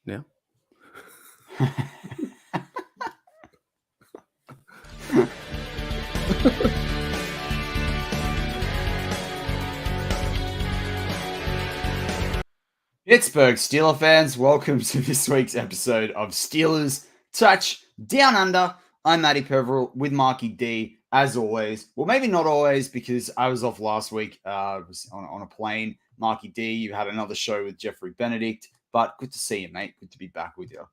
now? Pittsburgh Steelers fans, welcome to this week's episode of Steelers Touch Down Under. I'm Matty Peverell with Marky D, as always. Well, maybe not always, because I was off last week. I was on a plane. Marky D, you had another show with Jeffrey Benedict, but good to see you, mate. Good to be back with you.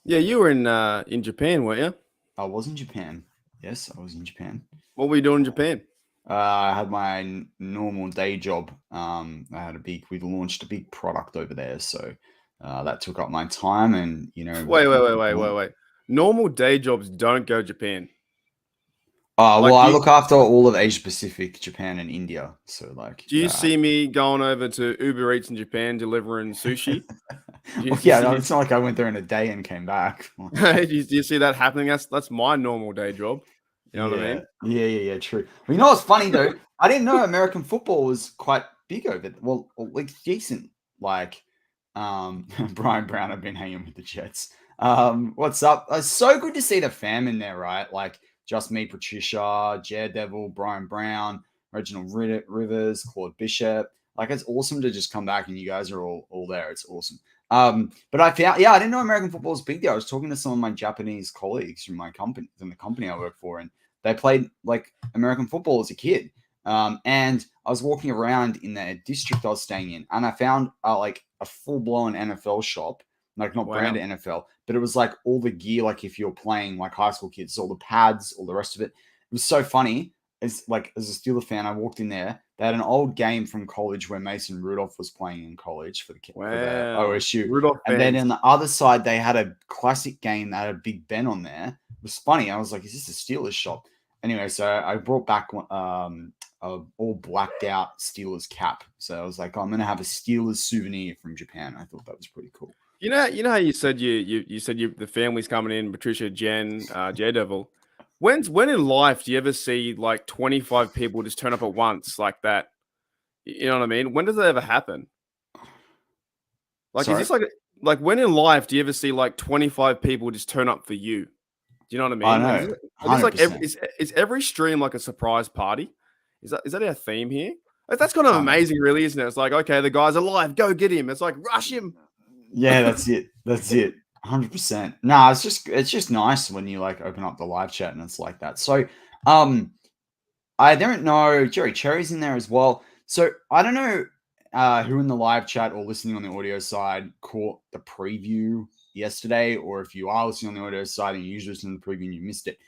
Yeah, you were in Japan, weren't you? I was in Japan. Yes, I was in Japan. What were you doing in Japan? I had my normal day job. We launched a big product over there, so that took up my time. And Wait. Normal day jobs don't go to Japan. I look after all of Asia Pacific, Japan, and India. So, do you see me going over to Uber Eats in Japan delivering sushi? It's not like I went there in a day and came back. do you see that happening? That's my normal day job. You know what I mean? Yeah, true. Well, you know what's funny though? I didn't know American football was quite big over there. Well, like decent. Like, Brian Brown, I've been hanging with the Jets. What's up? It's so good to see the fam in there, right? Like, just me, Patricia, Daredevil, Brian Brown, Reginald Rivers, Claude Bishop. Like, it's awesome to just come back and you guys are all there. It's awesome. But I didn't know American football was big there. I was talking to some of my Japanese colleagues from the company I work for, and they played like American football as a kid. And I was walking around in the district I was staying in, and I found like a full-blown NFL shop, like not branded NFL, but it was like all the gear, like if you're playing like high school kids, all the pads, all the rest of it. It was so funny. It's like, as a Steeler fan, I walked in there. They had an old game from college where Mason Rudolph was playing in college for the OSU. Rudolph and then on the other side, they had a classic game that had a Big Ben on there. It was funny. I was like, is this a Steelers shop? Anyway, so I brought back a all blacked out Steelers cap. So I was like, I'm going to have a Steelers souvenir from Japan. I thought that was pretty cool. You know how you said the family's coming in, Patricia, Jen, Daredevil. When in life do you ever see like 25 people just turn up at once like that? You know what I mean? When does that ever happen? Like, Sorry? Is this like when in life do you ever see like 25 people just turn up for you? Do you know what I mean? I know. Is every stream like a surprise party? Is that our theme here? Like, that's kind of amazing, really, isn't it? It's like, okay, the guy's alive, go get him. It's like, rush him. Yeah, that's it. 100%. No, it's just nice when you like open up the live chat and it's like that. So, I don't know. Jerry Cherry's in there as well. So I don't know who in the live chat or listening on the audio side caught the preview yesterday, or if you are listening on the audio side and you usually listen to the preview and you missed it.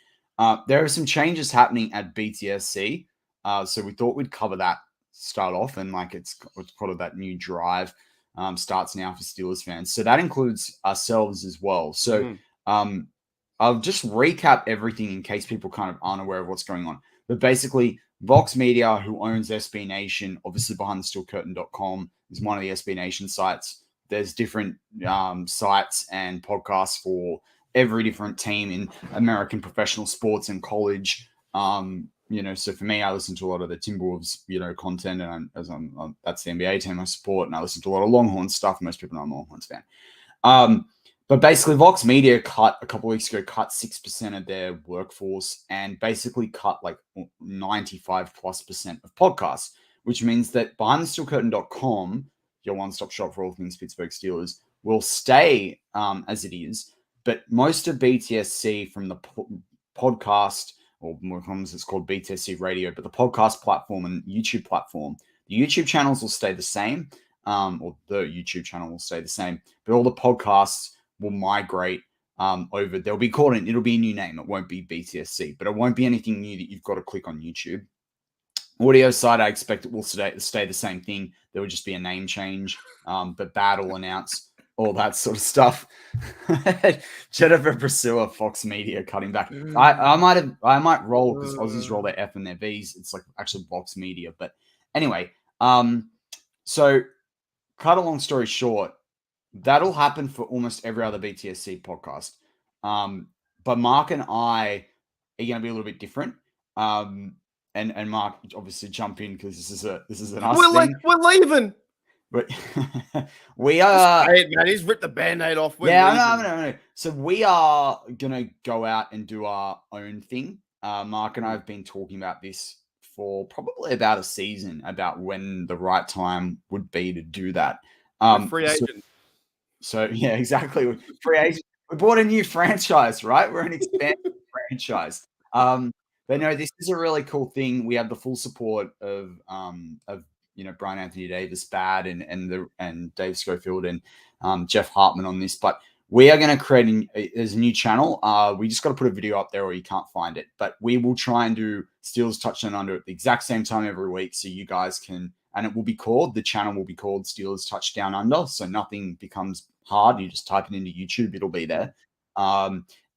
There are some changes happening at BTSC. So we thought we'd cover that, start off, and like it's part of that new drive. Starts now for Steelers fans. So that includes ourselves as well. So I'll just recap everything in case people kind of aren't aware of what's going on. But basically, Vox Media, who owns SB Nation, obviously BehindTheSteelCurtain.com is one of the SB Nation sites. There's different sites and podcasts for every different team in American professional sports and college. So for me, I listen to a lot of the Timberwolves, content, and that's the NBA team I support, and I listen to a lot of Longhorns stuff. Most people know I'm a Longhorns fan. But basically, Vox Media a couple of weeks ago cut 6% of their workforce and basically cut like 95+% of podcasts, which means that BehindTheSteelCurtain.com, your one-stop shop for all things Pittsburgh Steelers, will stay as it is. But most of BTSC from the podcast, or more common, it's called BTSC Radio, but the podcast platform and YouTube platform, the YouTube channels will stay the same, or the YouTube channel will stay the same, but all the podcasts will migrate over. It'll be a new name. It won't be BTSC, but it won't be anything new that you've got to click on YouTube. Audio side, I expect it will stay the same thing. There will just be a name change, but Bad will announce all that sort of stuff. Jennifer Pursuer, Fox Media, cutting back. I might roll, because Aussies roll their F and their V's. It's like actually Fox Media. But anyway, so cut a long story short, that'll happen for almost every other BTSC podcast. But Mark and I are going to be a little bit different. And Mark, obviously jump in, because this is an us thing. We're leaving. But we are. Hey, man, he's ripped the band-aid off. We're Yeah, leaving. I know. So we are gonna go out and do our own thing. Mark and I have been talking about this for probably about a season, about when the right time would be to do that. We're free So, agent. so yeah, exactly. Free agent. We bought a new franchise, right? We're an expanded franchise. But no, this is a really cool thing. We have the full support of Brian Anthony Davis, Bad, and Dave Schofield and Jeff Hartman on this. But we are going to create there's a new channel. We just got to put a video up there, or you can't find it. But we will try and do Steelers Touchdown Under at the exact same time every week, so you guys can. And it will be called, the channel will be called Steelers Touchdown Under. So nothing becomes hard. You just type it into YouTube, it'll be there.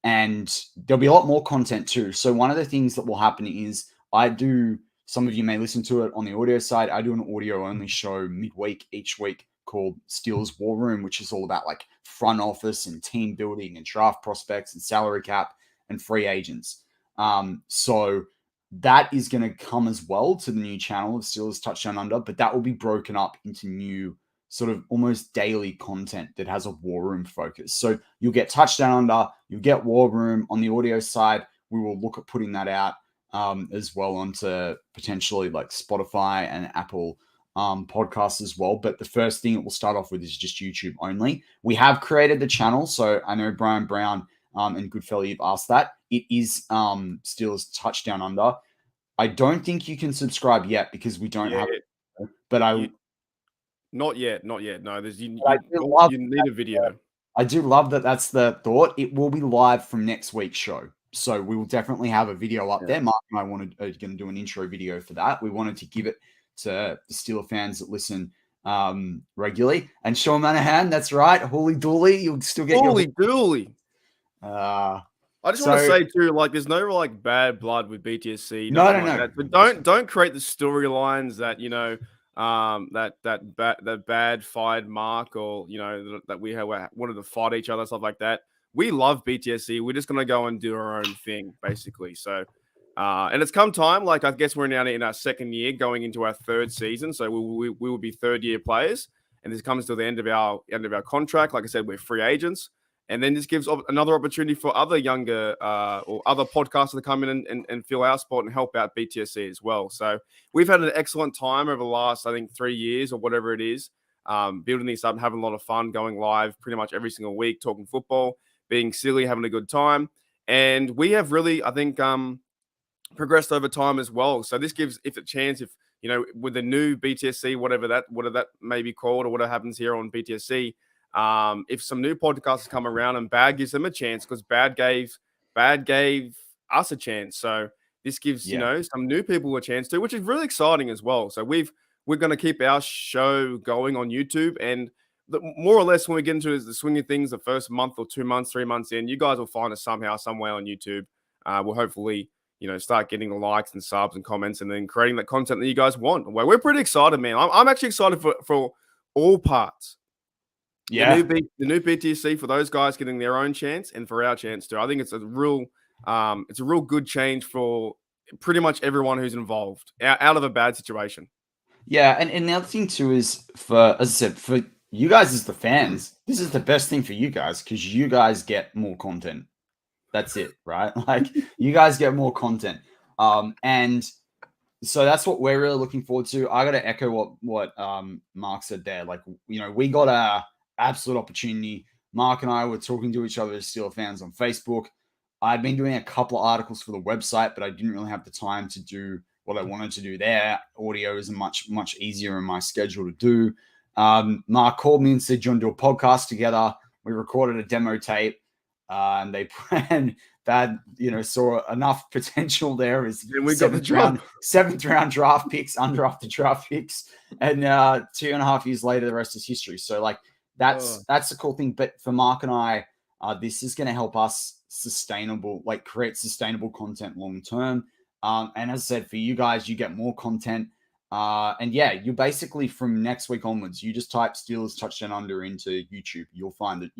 And there'll be a lot more content too. So one of the things that will happen is some of you may listen to it on the audio side. I do an audio only show midweek each week called Steelers War Room, which is all about like front office and team building and draft prospects and salary cap and free agents. So that is going to come as well to the new channel of Steelers Touchdown Under, but that will be broken up into new sort of almost daily content that has a War Room focus. So you'll get Touchdown Under, you'll get War Room. On the audio side, we will look at putting that out as well onto potentially like Spotify and Apple podcasts as well. But the first thing it will start off with is just YouTube only. We have created the channel. So I know Brian Brown and Goodfellow, you've asked that. It is Steelers Touchdown Under. I don't think you can subscribe yet because we don't have it. But Not yet. No, you need a video. I do love that that's the thought. It will be live from next week's show. So we will definitely have a video up there. Mark and I are going to do an intro video for that. We wanted to give it to the Steeler fans that listen regularly. And Sean Manahan, that's right. Holy Dooley, you'll still get Holy Dooley. I just want to say too, like, there's no like bad blood with BTSC. No. Like but don't create the storylines that that bad fired Mark, or that we wanted to fight each other, stuff like that. We love BTSC. We're just gonna go and do our own thing, basically. So, and it's come time. Like, I guess we're now in our second year, going into our third season. So we will be third year players, and this comes to the end of our contract. Like I said, we're free agents. And then this gives another opportunity for other younger or other podcasters to come in and fill our spot and help out BTSC as well. So we've had an excellent time over the last, I think, 3 years or whatever it is, building this up and having a lot of fun, going live pretty much every single week, talking football, being silly, having a good time. And we have really, I think, progressed over time as well. So this gives, if a chance, if, with the new BTSC, whatever that may be called, or whatever happens here on BTSC, if some new podcasters come around and Bad gives them a chance, because Bad gave us a chance. So this gives, some new people a chance too, which is really exciting as well. So we're going to keep our show going on YouTube, and more or less when we get into the swing of things, the first month or 2 months, 3 months in, you guys will find us somehow, some way on YouTube. We'll hopefully, start getting the likes and subs and comments, and then creating that content that you guys want. Well, we're pretty excited, man. I'm actually excited for all parts. Yeah, the new BTSC, for those guys getting their own chance, and for our chance too. I think it's a real good change for pretty much everyone who's involved out of a bad situation. Yeah, and the other thing too is, as I said, for you guys as the fans, this is the best thing for you guys, because you guys get more content. That's it, right? Like, you guys get more content, and so that's what we're really looking forward to. I got to echo what Mark said there. Like, we got a absolute opportunity. Mark and I were talking to each other as Steelers fans on Facebook. I'd been doing a couple of articles for the website, but I didn't really have the time to do what I wanted to do there. Audio is much easier in my schedule to do. Mark called me and said, "Do you want to do a podcast together?" We recorded a demo tape, and Bad, saw enough potential there as seventh round draft picks, undrafted draft picks, and 2.5 years later, the rest is history. So like, that's a cool thing. But for Mark and I, this is going to help us create sustainable content long term. And as I said, for you guys, you get more content. And yeah, you basically, from next week onwards, you just type Steelers Touchdown Under into YouTube. You'll find it.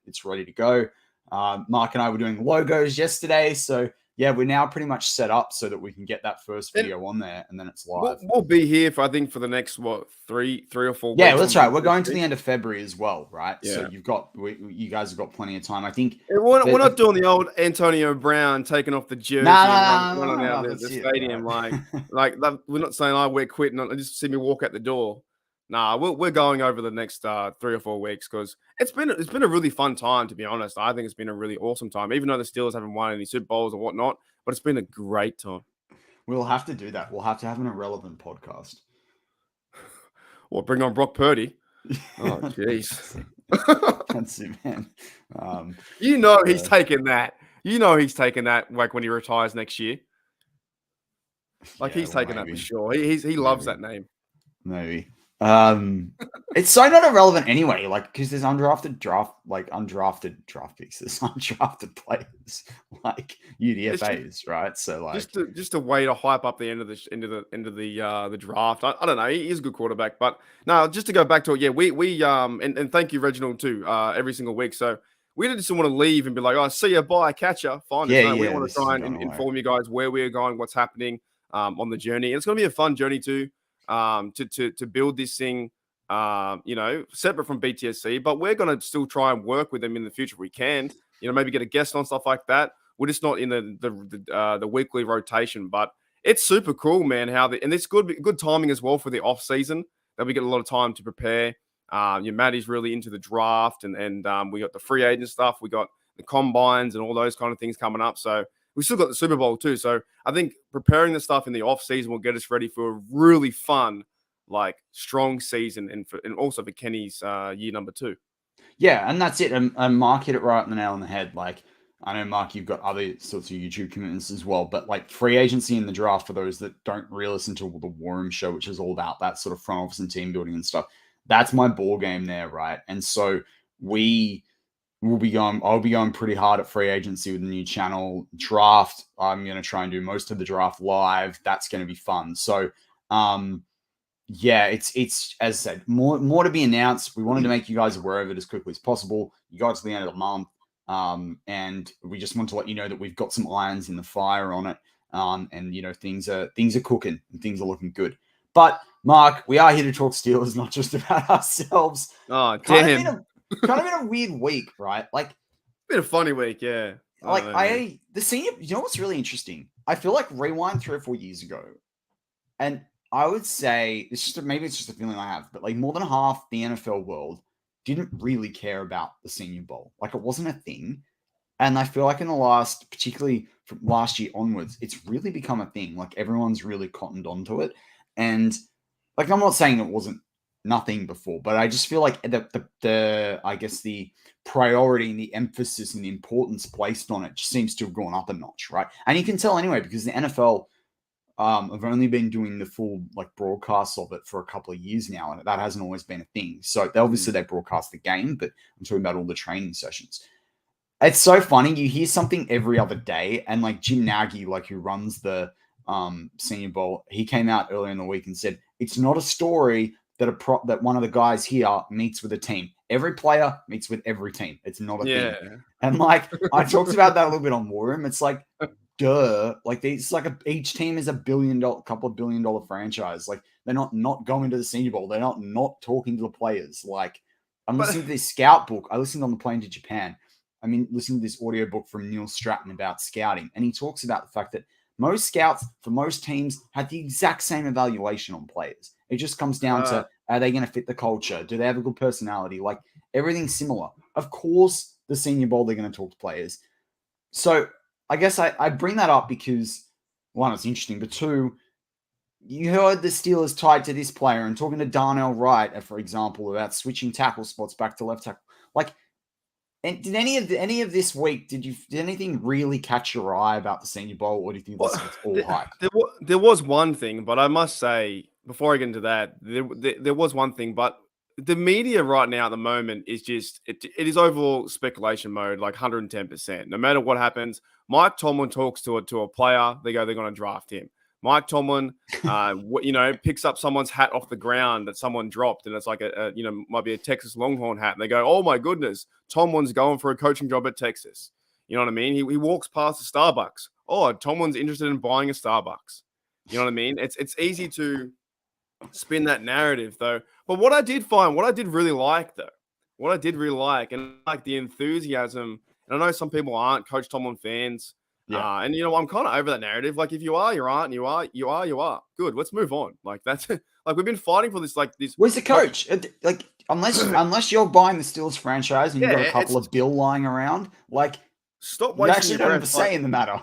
It's ready to go. Mark and I were doing logos yesterday, so yeah, we're now pretty much set up so that we can get that first And video on there, and then it's live. we'll be here for, I think, for the next, what, three or 4 Yeah, weeks. that's right. We're going to the end of February as well, right? Yeah. So you guys have got plenty of time. I think We're not doing the old Antonio Brown taking off the jersey and running out the stadium. Right. We're not saying we're quitting. Just see me walk out the door. Nah, we're going over the next 3 or 4 weeks because it's been a really fun time, to be honest. I think it's been a really awesome time, even though the Steelers haven't won any Super Bowls or whatnot. But it's been a great time. We'll have to do that. We'll have to have an irrelevant podcast. Or bring on Brock Purdy. Oh, jeez. That's it, man. He's taking that. He's taking that like when he retires next year. He's taking that for sure. He loves that name. Maybe. It's so not irrelevant anyway, because there's undrafted draft picks, there's undrafted players like UDFAs, right? So just a way to hype up the end of the draft. I don't know. He is a good quarterback, but no, just to go back to it, yeah, we and thank you, Reginald, too, every single week. So we just want to leave and be like, oh, see ya, bye, catch ya, fine. We want to try and inform you guys where we're going, what's happening on the journey. And it's going to be a fun journey too. To build this thing, separate from BTSC, but we're going to still try and work with them in the future if we can. Maybe get a guest on, stuff like that. We're just not in the weekly rotation, but it's super cool, man. And it's good timing as well for the off season that we get a lot of time to prepare. Matty's really into the draft, and we got the free agent stuff, we got the combines and all those kind of things coming up. So we still got the Super Bowl too. So I think preparing the stuff in the off season will get us ready for a really fun, strong season, and also for Kenny's year number 2. Yeah, and that's it. And Mark hit it right on the nail on the head. I know, Mark, you've got other sorts of YouTube commitments as well, but free agency and the draft, for those that don't really listen to the War Room show, which is all about that sort of front office and team building and stuff, that's my ball game there, right? And so I'll be going pretty hard at free agency with the new channel. Draft, I'm going to try and do most of the draft live. That's going to be fun. So, it's as I said, more to be announced. We wanted to make you guys aware of it as quickly as possible. You got to the end of the month, and we just want to let you know that we've got some irons in the fire on it. And things are cooking and things are looking good. But Mark, we are here to talk Steelers, not just about ourselves. Oh, damn. Kind of in a weird week, right? Been a funny week, yeah. The senior, what's really interesting? I feel like rewind 3 or 4 years ago, and I would say maybe it's just a feeling I have, but more than half the NFL world didn't really care about the Senior Bowl. It wasn't a thing. And I feel like in the last, particularly from last year onwards, it's really become a thing. Everyone's really cottoned onto it. And I'm not saying it wasn't nothing before, but I just feel like the priority and the emphasis and the importance placed on it just seems to have gone up a notch, right? And you can tell anyway, because the NFL have only been doing the full broadcasts of it for a couple of years now, and that hasn't always been a thing. So they broadcast the game, but I'm talking about all the training sessions. It's so funny. You hear something every other day, and Jim Nagy, who runs the Senior Bowl, he came out earlier in the week and said it's not a story that one of the guys here meets with a team. Every player meets with every team. It's not a thing. And I talked about that a little bit on War Room. It's duh. Each team is couple of $1 billion franchise. They're not going to the Senior Bowl. They're not talking to the players. I'm listening to this scout book. I listened on the plane to Japan. Listening to this audiobook from Neil Stratton about scouting. And he talks about the fact that most scouts for most teams have the exact same evaluation on players. It just comes down to, are they going to fit the culture? Do they have a good personality? Everything's similar. Of course, the Senior Bowl, they're going to talk to players. So I guess I bring that up because, one, it's interesting, but two, you heard the Steelers tied to this player and talking to Darnell Wright, for example, about switching tackle spots back to left tackle. And did any of this week, did anything really catch your eye about the Senior Bowl, or do you think this is all hype? There was one thing, but I must say, before I get into that, there was one thing, but the media right now at the moment is just, it is overall speculation mode, 110%. No matter what happens, Mike Tomlin talks to a player, they're going to draft him. Mike Tomlin, picks up someone's hat off the ground that someone dropped, and it's might be a Texas Longhorn hat, and they go, "Oh my goodness, Tomlin's going for a coaching job at Texas." You know what I mean? He walks past the Starbucks. oh, Tomlin's interested in buying a Starbucks. You know what I mean? It's easy to spin that narrative though. But what I did really like though, and like the enthusiasm, and I know some people aren't Coach Tomlin fans. Yeah. And I'm kind of over that narrative. Like if you are, you aren't, you are. Good. Let's move on. Like that's like we've been fighting for this. Like this. Where's the coach? Like unless you're buying the Steelers franchise and you've got a couple of bill lying around, like stop you wasting actually your don't breath. have a say in the matter.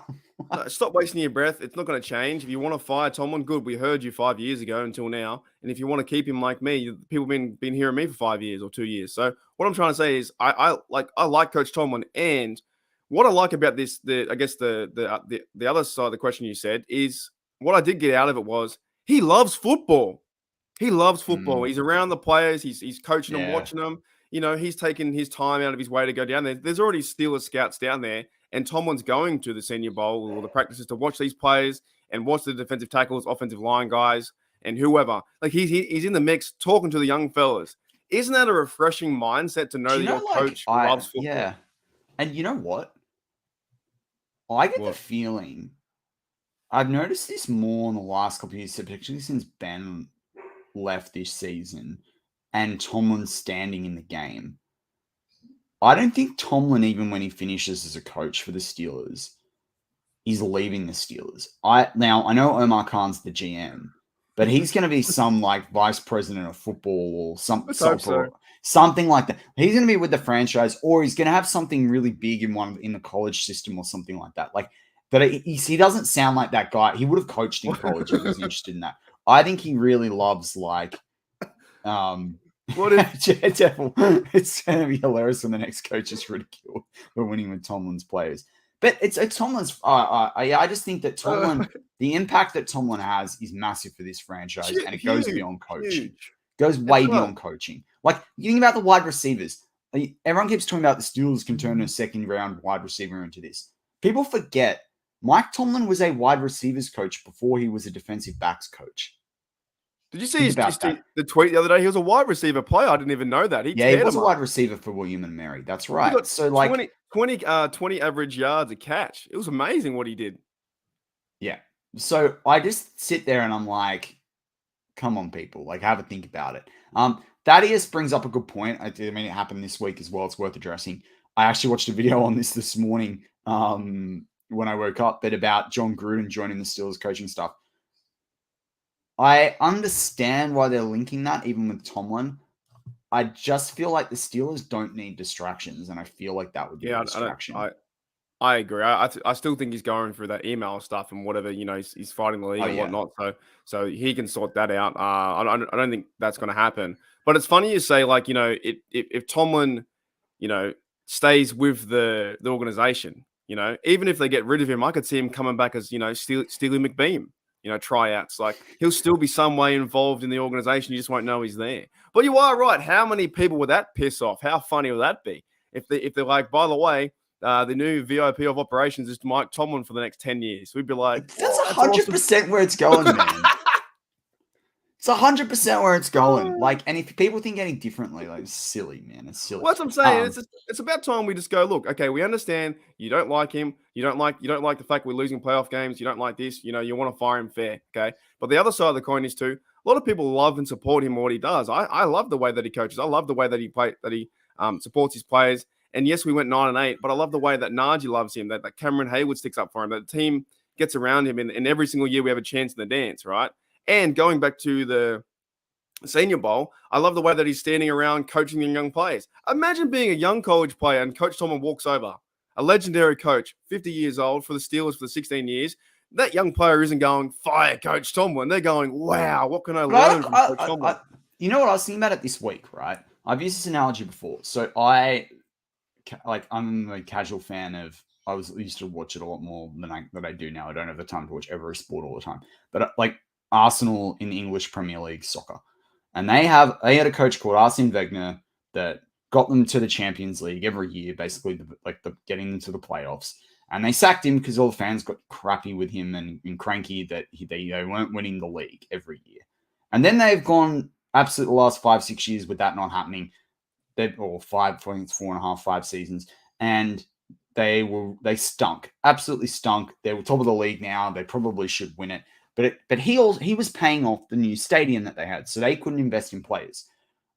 No, stop wasting your breath. It's not going to change. If you want to fire Tomlin, good. We heard you 5 years ago until now. And if you want to keep him like me, people been hearing me for 5 years or 2 years. So what I'm trying to say is I like Coach Tomlin, and what I like about this, the other side of the question you said is what I did get out of it was he loves football. He loves football. He's around the players. He's coaching them, watching them. He's taking his time out of his way to go down there. There's already Steelers scouts down there, and Tomlin's going to the Senior Bowl or the practices to watch these players and watch the defensive tackles, offensive line guys, and whoever. Like he's in the mix talking to the young fellas. Isn't that a refreshing mindset to know that your coach loves football? Yeah. And you know what? I get the feeling I've noticed this more in the last couple of years, particularly since Ben left this season and Tomlin's standing in the game. I don't think Tomlin, even when he finishes as a coach for the Steelers, is leaving the Steelers. I know Omar Khan's the GM, but he's going to be some like vice president of football or something like that. He's going to be with the franchise, or he's going to have something really big in the college system or something like that. Like that, he doesn't sound like that guy. He would have coached in college if he was interested in that. I think he really loves like. What if it's going to be hilarious when the next coach is ridiculed for winning with Tomlin's players. But it's Tomlin's. I just think that Tomlin, the impact that Tomlin has is massive for this franchise, and it goes beyond coaching. Goes way beyond coaching. Like you think about the wide receivers. Everyone keeps talking about the Steelers can turn a second round wide receiver into this. People forget Mike Tomlin was a wide receivers coach before he was a defensive backs coach. Did you see the tweet the other day? He was a wide receiver player. I didn't even know that. He was a wide receiver for William and Mary. That's right. He got so like 20 average yards a catch. It was amazing what he did. Yeah. So I just sit there and I'm like, come on, people. Like, have a think about it. Thaddeus brings up a good point. I mean, it happened this week as well. It's worth addressing. I actually watched a video on this morning when I woke up, but about John Gruden joining the Steelers coaching staff. I understand why they're linking that, even with Tomlin. I just feel like the Steelers don't need distractions, and I feel like that would be a distraction. I agree. I still think he's going through that email stuff and whatever, he's fighting the league and whatnot. So he can sort that out. I don't think that's going to happen. But it's funny you say, like, if Tomlin, stays with the organization, even if they get rid of him, I could see him coming back as, Steely McBeam. Tryouts. Like he'll still be some way involved in the organization. You just won't know he's there. But you are right. How many people would that piss off? How funny would that be? If they're like, by the way, the new VIP of operations is Mike Tomlin for the next 10 years. We'd be like, that's 100% awesome. Where it's going, man. It's 100% where it's going. Like, and if people think any differently, like, it's silly, man. It's silly. Well, that's what I'm saying. It's about time we just go, look, okay, we understand you don't like him. You don't like the fact we're losing playoff games. You don't like this. You want to fire him fair, okay? But the other side of the coin is too, a lot of people love and support him what he does. I love the way that he coaches. I love the way that he supports his players. And yes, we went 9-8, but I love the way that Najee loves him, that Cameron Hayward sticks up for him, that the team gets around him, and every single year we have a chance in the dance, right? And going back to the Senior Bowl, I love the way that he's standing around coaching the young players. Imagine being a young college player and Coach Tomlin walks over, a legendary coach, 50 years old for the Steelers for the 16 years. That young player isn't going, fire Coach Tomlin. They're going, wow, what can I learn from Coach Tomlin? You know what? I was thinking about it this week, right? I've used this analogy before. So I'm a casual fan of, I used to watch it a lot more than I do now. I don't have the time to watch every sport all the time. But like Arsenal in the English Premier League soccer. And they had a coach called Arsene Wenger that got them to the Champions League every year, basically getting them to the playoffs. And they sacked him because all the fans got crappy with him and cranky that they weren't winning the league every year. And then they've gone absolute the last 5-6 years with that not happening. Or 5, I think it's 4.5, 5 seasons. And they stunk, absolutely stunk. They were top of the league now. They probably should win it. But he was paying off the new stadium that they had, so they couldn't invest in players.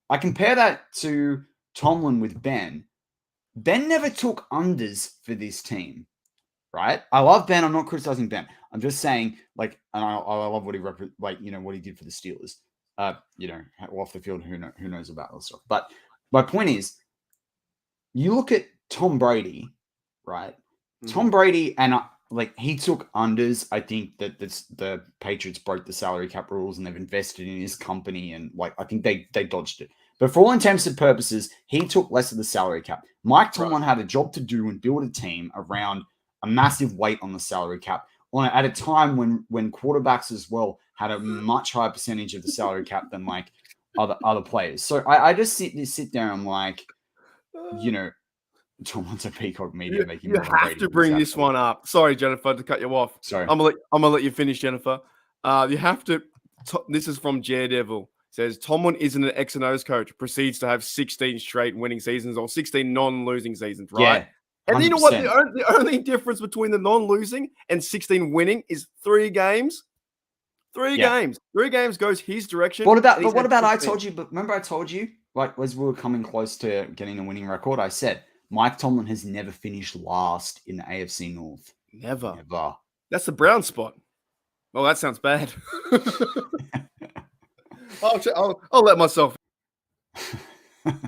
I compare that to Tomlin with Ben. Ben never took unders for this team, right? I love Ben. I'm not criticizing Ben. I'm just saying, like, and I love what he what he did for the Steelers. Off the field, who knows about this stuff. But my point is, you look at Tom Brady, right? Mm-hmm. Tom Brady he took unders. I think that the Patriots broke the salary cap rules and they've invested in his company, and I think they dodged it. But for all intents and purposes, he took less of the salary cap. Mike Tomlin had a job to do and build a team around a massive weight on the salary cap at a time when quarterbacks as well had a much higher percentage of the salary cap than other players. So I just sit there and I'm like, Tomlin's a peacock media making. You have to bring this one up. Sorry, Jennifer, to cut you off. Sorry, I'm gonna let you finish, Jennifer. You have to. This is from Daredevil. Says Tomlin isn't an X and O's coach. Proceeds to have 16 straight winning seasons or 16 non-losing seasons, right? Yeah, and you know what? The only difference between the non-losing and 16 winning is 3 games. 3 games. 3 games goes his direction. What about? I told you. But remember, I told you, as we were coming close to getting a winning record, I said Mike Tomlin has never finished last in the AFC North. Never. That's the brown spot. Well, that sounds bad. I'll let myself. I'm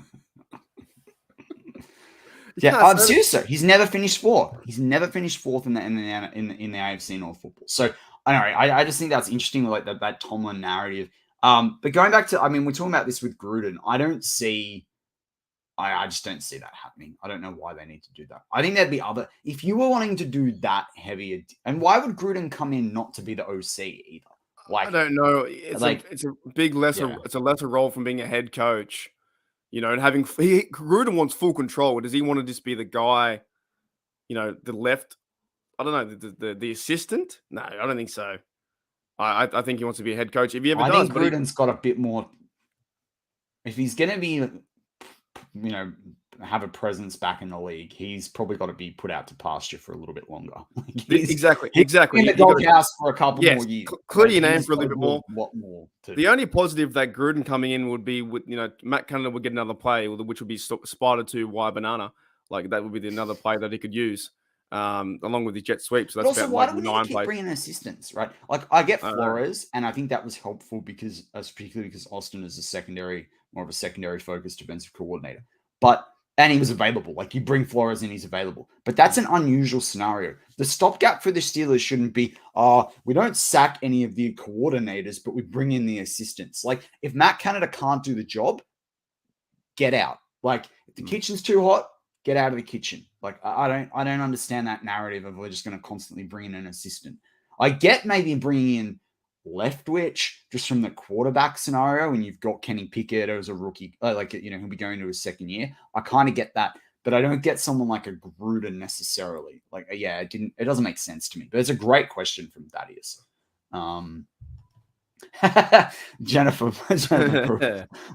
serious. Though. He's never finished 4th. He's never finished 4th in the AFC North football. So I just think that's interesting, like that Tomlin narrative. But going back to, we're talking about this with Gruden. I just don't see that happening. I don't know why they need to do that. I think there'd be if you were wanting to do that heavy, and why would Gruden come in not to be the OC either? I don't know. It's a big lesser. Yeah. It's a lesser role from being a head coach, and having Gruden wants full control. Does he want to just be the guy, the left? I don't know, the assistant. No, I don't think so. I think he wants to be a head coach if he ever does. I think Gruden's got a bit more. If he's going to be, have a presence back in the league, he's probably got to be put out to pasture for a little bit longer. Exactly. In the doghouse for a couple more years. Clear your name for a little bit more. What more? The only positive that Gruden coming in would be with Matt Canada would get another play, which would be Spider to Y Banana. That would be another play that he could use, along with the jet sweep. So that's also, about why do we 9 keep plays. Bringing assistants, right? I get Flores, and I think that was helpful particularly because Austin is more of a secondary focused defensive coordinator, and he was available. You bring Flores in, he's available. But that's an unusual scenario. The stopgap for the Steelers shouldn't be, we don't sack any of the coordinators, but we bring in the assistants. If Matt Canada can't do the job, get out. If the kitchen's too hot, get out of the kitchen. I don't understand that narrative of we're just going to constantly bring in an assistant. I get maybe bringing in Leftwich just from the quarterback scenario, and you've got Kenny Pickett as a rookie, he'll be going to his second year. I kind of get that, but I don't get someone like a Gruden necessarily. It doesn't make sense to me. But it's a great question from Thaddeus. Jennifer,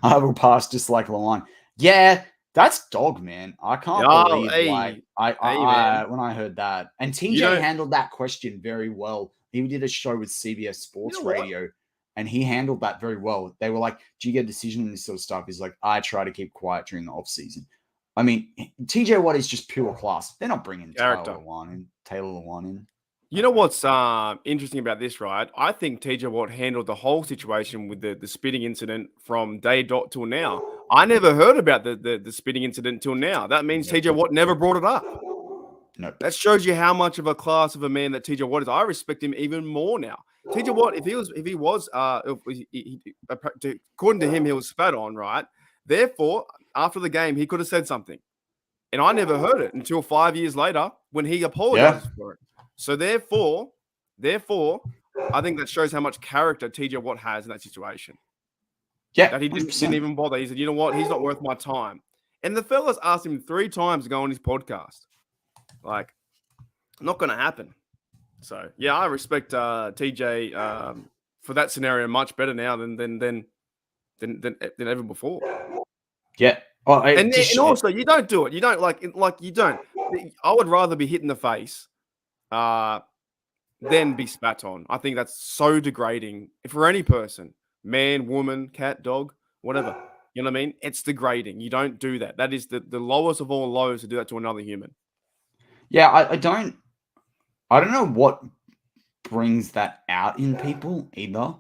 I will pass just like the line. Yeah, that's dog, man. I can't believe when I heard that. And TJ handled that question very well. He did a show with CBS Sports Radio, and he handled that very well. They were like, do you get a decision on this sort of stuff? He's like, I try to keep quiet during the offseason. TJ Watt is just pure class. They're not bringing Taylor Lewan in. You know what's interesting about this, right? I think TJ Watt handled the whole situation with the spitting incident from day dot till now. I never heard about the spitting incident till now. That means TJ Watt never brought it up. No. That shows you how much of a class of a man that TJ Watt is. I respect him even more now. TJ Watt, according to him, he was spat on, right? Therefore, after the game, he could have said something. And I never heard it until 5 years later when he apologized for it. So therefore, I think that shows how much character TJ Watt has in that situation. Yeah. That he didn't even bother. He said, you know what? He's not worth my time. And the fellas asked him 3 times to go on his podcast. Not going to happen. So, yeah, I respect TJ for that scenario much better now than ever before. Yeah. And also, you don't do it. You don't you don't. I would rather be hit in the face than be spat on. I think that's so degrading for any person, man, woman, cat, dog, whatever. You know what I mean? It's degrading. You don't do that. That is the lowest of all lows to do that to another human. Yeah, I don't know what brings that out in people either.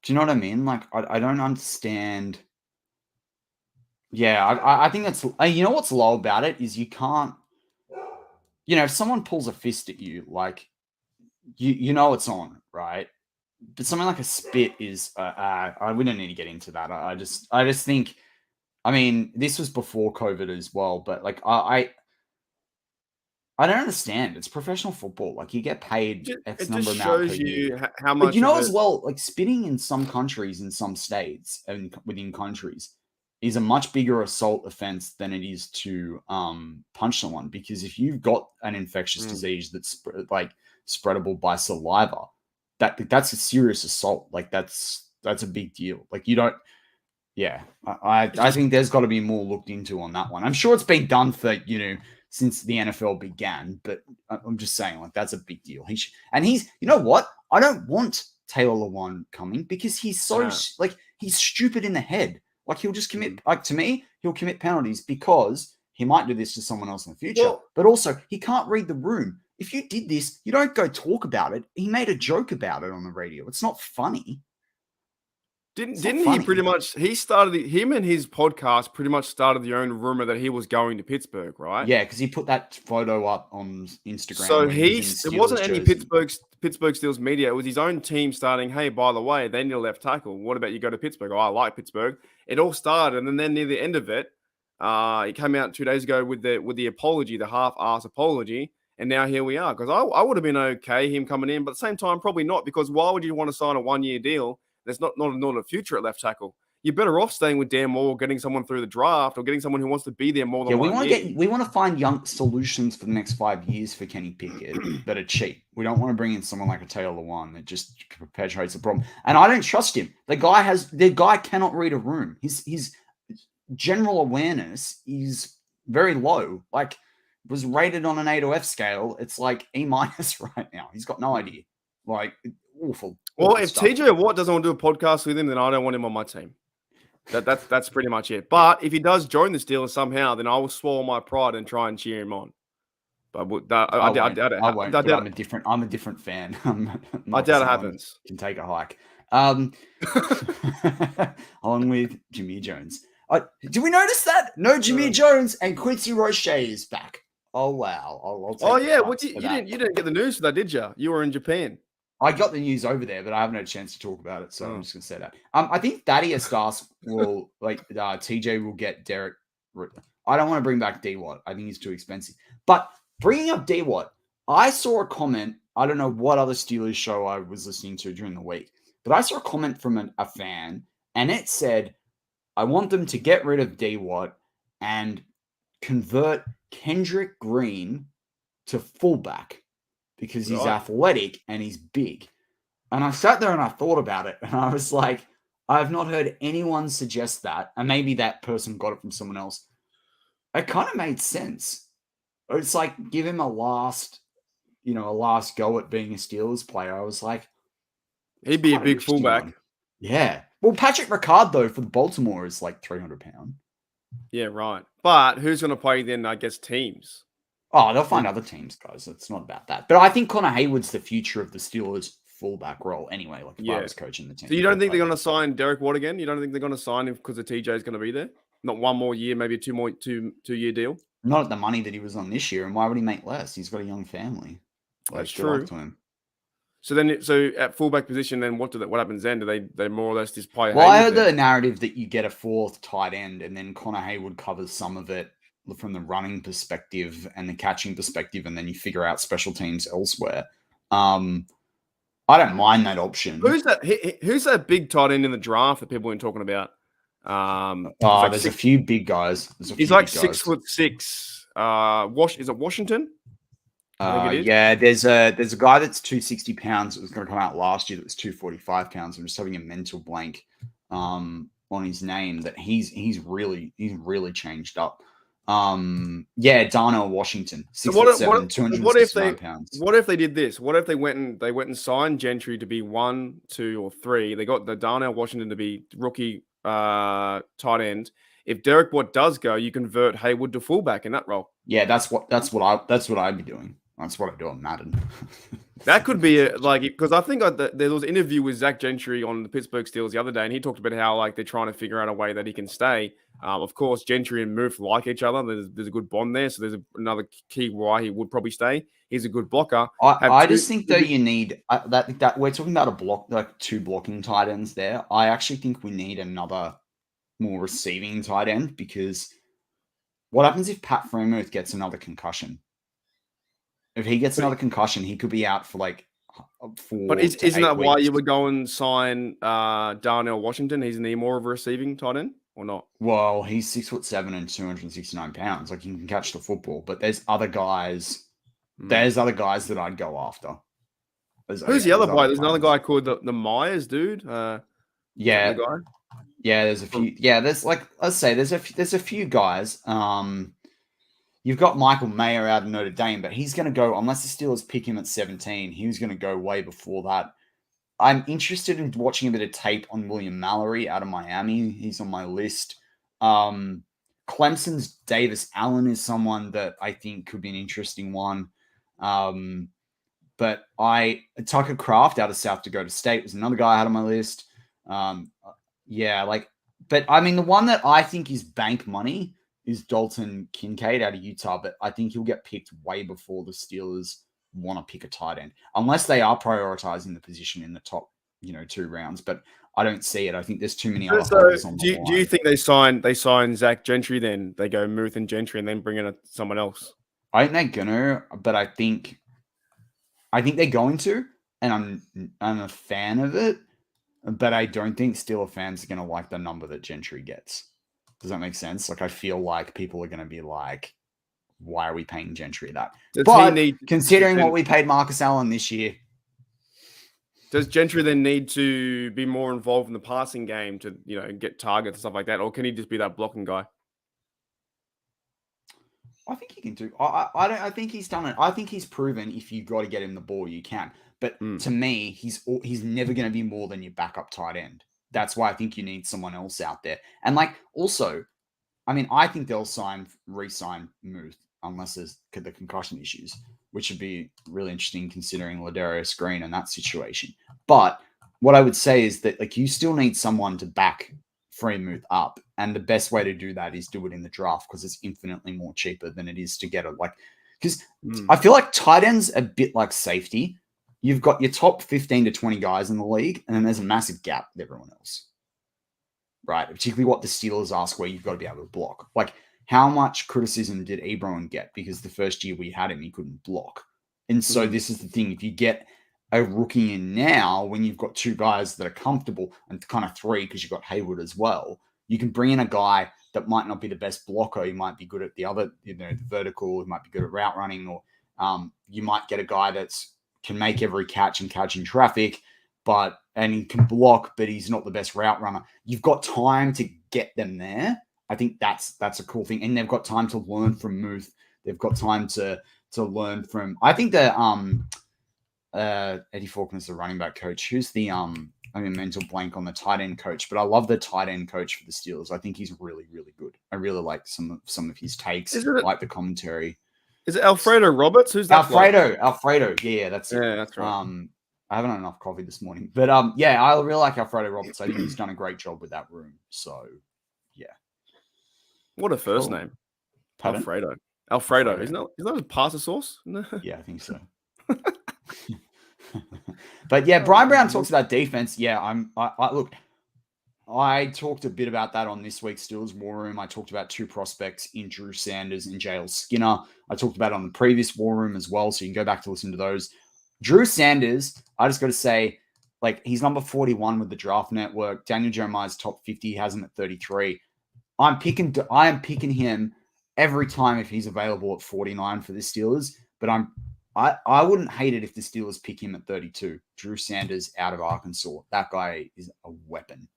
Do you know what I mean? Like, I don't understand. Yeah, I think that's, you know what's low about it is you can't, if someone pulls a fist at you, like, you know it's on, right? But something like a spit is, we don't need to get into that. I just think, I mean, this was before COVID as well, but like, I don't understand. It's professional football. Like, you get paid X It number just amount per shows year. you how But much of as it. well, like spitting in some countries, in some states, and within countries, is a much bigger assault offense than it is to punch someone. Because if you've got an infectious disease that's spreadable by saliva, that's a serious assault. Like that's a big deal. Like you don't. Yeah, I think there's got to be more looked into on that one. I'm sure it's been done for since the NFL began, but I'm just saying, like, that's a big deal. He's, you know what? I don't want Taylor Lewan coming because he's so he's stupid in the head. Like, he'll just commit, like, to me, he'll commit penalties because he might do this to someone else in the future. Well, but also, he can't read the room. If you did this, you don't go talk about it. He made a joke about it on the radio. It's not funny. Didn't he pretty much? Him and his podcast pretty much started the own rumor that he was going to Pittsburgh, right? Yeah, because he put that photo up on Instagram. So it wasn't any Pittsburgh Steelers media. It was his own team starting. Hey, by the way, they need a left tackle. What about you go to Pittsburgh? Oh, I like Pittsburgh. It all started, and then near the end of it, he came out 2 days ago with the apology, the half-ass apology, and now here we are. Because I would have been okay him coming in, but at the same time, probably not. Because why would you want to sign a 1-year deal? There's not a future at left tackle. You're better off staying with Dan Moore, getting someone through the draft, or getting someone who wants to be there more than 1 year. We want to find young solutions for the next 5 years for Kenny Pickett that are cheap. We don't want to bring in someone like a Taylor Lewan that just perpetuates the problem. And I don't trust him. The guy cannot read a room. His general awareness is very low. Like, was rated on an A to F scale. It's like E- right now. He's got no idea. Like, awful. Well, if TJ Watt doesn't want to do a podcast with him, then I don't want him on my team. That's pretty much it. But if he does join the Steelers somehow, then I will swallow my pride and try and cheer him on. But I doubt it. I'm a different fan. I doubt it happens. Can take a hike. Along with Jimmy Jones. Did we notice that? No Jimmy Jones and Quincy Roche is back. Oh wow! Well, you didn't get the news for that, did you? You were in Japan. I got the news over there, but I haven't had a chance to talk about it, so I'm just going to say that. I think Thaddeus Stars will, TJ will get Derek. I don't want to bring back D-Watt. I think he's too expensive. But bringing up D-Watt, I saw a comment. I don't know what other Steelers show I was listening to during the week, but I saw a comment from a fan, and it said, I want them to get rid of D-Watt and convert Kendrick Green to fullback. Because he's athletic and he's big. And I sat there and I thought about it. And I was like, I have not heard anyone suggest that. And maybe that person got it from someone else. It kind of made sense. It's like, give him a last go at being a Steelers player. I was like, he'd be a big fullback. Yeah. Well, Patrick Ricard, though, for the Baltimore is like 300 pounds. Yeah, right. But who's going to play then, I guess, teams? Oh, they'll find other teams, guys. It's not about that. But I think Connor Hayward's the future of the Steelers fullback role anyway, like if I was coaching the team. So you don't think they're going to sign Derek Watt again? You don't think they're going to sign him because the TJ is going to be there? Not one more year, maybe a two-year deal? Not at the money that he was on this year. And why would he make less? He's got a young family. That's true. To him. So at fullback position, then what happens then? Do they more or less just play? Well, I heard the narrative that you get a fourth tight end, and then Connor Hayward covers some of it from the running perspective and the catching perspective, and then you figure out special teams elsewhere. I don't mind that option. Who's that big tight end in the draft that people have been talking about? There's a few big guys. He's like 6'6". Is it Washington? Yeah, there's a guy that's 260 pounds that was going to come out last year that was 245 pounds. I'm just having a mental blank on his name that he's really changed up. Darnell Washington, So 6'7", 269 pounds. What if they did this? What if they went and signed Gentry to be 1, 2, or 3? They got the Darnell Washington to be rookie tight end. If Derek Watt does go, you convert Haywood to fullback in that role. Yeah, that's what I'd be doing. That's what I do on Madden. That could be because I think there was an interview with Zach Gentry on the Pittsburgh Steelers the other day, and he talked about how like they're trying to figure out a way that he can stay. Of course, Gentry and Muth like each other. There's a good bond there, so there's another key why he would probably stay. He's a good blocker. I just think that you need that we're talking about a block, like 2 blocking tight ends there. I actually think we need another more receiving tight end, because what happens if Pat Freiermuth gets another concussion? If he gets another concussion, he could be out for like 4. But isn't that weeks. why you would go and sign Darnell Washington? Isn't he more of a receiving tight end or not? Well, he's 6'7" and 269 pounds. Like, he can catch the football, but there's other guys. There's other guys that I'd go after. Who's the other guy? There's another guy called the Myers dude. Yeah. There's a few. Yeah, there's like, let's say there's a few guys. You've got Michael Mayer out of Notre Dame, but he's going to go, unless the Steelers pick him at 17, he was going to go way before that. I'm interested in watching a bit of tape on William Mallory out of Miami. He's on my list. Clemson's Davis Allen is someone that I think could be an interesting one. But Tucker Kraft out of South Dakota State was another guy I had on my list. But I mean, the one that I think is bank money is Dalton Kincaid out of Utah, but I think he'll get picked way before the Steelers want to pick a tight end, unless they are prioritizing the position in the top, 2 rounds. But I don't see it. I think there's too many other holes on the line. Do you think they sign Zach Gentry, then they go Muth and Gentry and then bring in someone else? I think they're gonna, but I think they're going to, and I'm a fan of it, but I don't think Steelers fans are gonna like the number that Gentry gets. Does that make sense? Like, I feel like people are going to be like, why are we paying Gentry that? Considering what we paid Marcus Allen this year. Does Gentry then need to be more involved in the passing game to, get targets and stuff like that? Or can he just be that blocking guy? I think he can do. I think he's done it. I think he's proven if you got to get him the ball, you can. But to me, he's never going to be more than your backup tight end. That's why I think you need someone else out there. And also, I mean, I think they'll re-sign Muth unless there's the concussion issues, which would be really interesting considering Ladarius Green and that situation. But what I would say is that you still need someone to back Freiermuth up. And the best way to do that is do it in the draft, because it's infinitely more cheaper than it is to get it. Because I feel like tight ends a bit like safety. You've got your top 15 to 20 guys in the league, and then there's a massive gap with everyone else. Right? Particularly what the Steelers ask, where you've got to be able to block. How much criticism did Ebron get? Because the first year we had him, he couldn't block. And so this is the thing. If you get a rookie in now, when you've got 2 guys that are comfortable, and kind of 3 because you've got Haywood as well, you can bring in a guy that might not be the best blocker. He might be good at the other, the vertical. He might be good at route running, or you might get a guy that's can make every catch and catch in traffic, and he can block, but he's not the best route runner. You've got time to get them there. I think that's a cool thing. And they've got time to learn from Muth. They've got time to learn from, I think that Eddie Faulkner's the running back coach. Who's the I'm a mental blank on the tight end coach, but I love the tight end coach for the Steelers. I think he's really, really good. I really like some of his takes. I like the commentary. Is it Alfredo Roberts? Who's that? Alfredo. Yeah, that's it. Yeah, that's right. I haven't had enough coffee this morning, but I really like Alfredo Roberts. I think he's done a great job with that room. So, yeah. What a first name. Pardon? Alfredo. Isn't that a pasta sauce? Yeah, I think so. But yeah, Brian Brown talks about defense. Yeah, look, I talked a bit about that on this week's Steelers War Room. I talked about 2 prospects in Drew Sanders and J.L. Skinner. I talked about it on the previous War Room as well, so you can go back to listen to those. Drew Sanders, I just got to say, he's number 41 with the Draft Network. Daniel Jeremiah's top 50. He has him at 33. I am picking him every time if he's available at 49 for the Steelers, but I wouldn't hate it if the Steelers pick him at 32. Drew Sanders out of Arkansas. That guy is a weapon.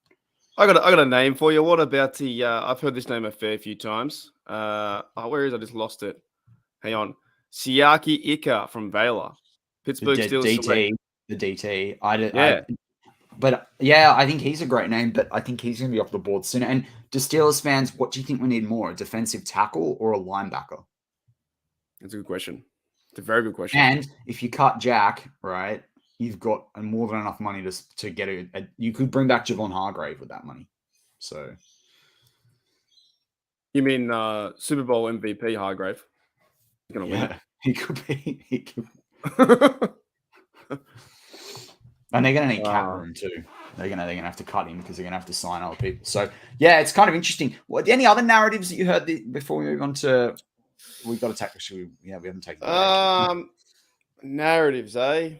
I got a name for you. What about the? I've heard this name a fair few times. Where is it? I just lost it. Hang on. Siaki Ika from Baylor, The Pittsburgh Steelers select. DT, the DT. Yeah, But yeah, I think he's a great name, but I think he's going to be off the board soon. And to Steelers fans, what do you think we need more, a defensive tackle or a linebacker? that's a good question. It's a very good question. And if you cut Jack, right, you've got more than enough money to get you could bring back Javon Hargrave with that money. So You mean Super Bowl MVP Hargrave? He's gonna win he could be. He could. it. And they're going to need cap room too. They're gonna have to cut him because they're going to have to sign other people. So yeah, it's kind of interesting. What any other narratives that you heard before we move on to? We've got to take. We haven't taken. Narratives, eh?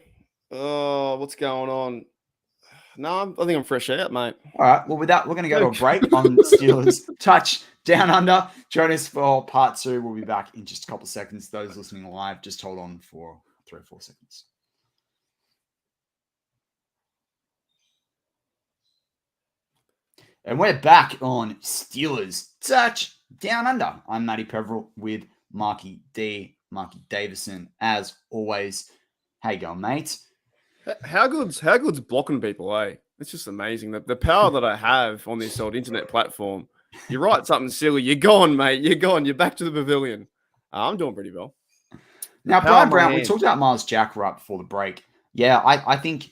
Oh, what's going on? No, I think I'm fresh out, mate. All right. Well, with that, we're going to go to a break on Steelers Touch Down Under. Join us for part 2. We'll be back in just a couple of seconds. Those listening live, just hold on for 3 or 4 seconds. And we're back on Steelers Touch Down Under. I'm Matty Peverell with Marky Davison, as always. How you going, mate? How good's blocking people, eh? It's just amazing. The power that I have on this old internet platform. You write something silly, you're gone, mate. You're gone. You're back to the pavilion. I'm doing pretty well. Now, Brian Brown, we talked about Miles Jack right before the break. Yeah, I think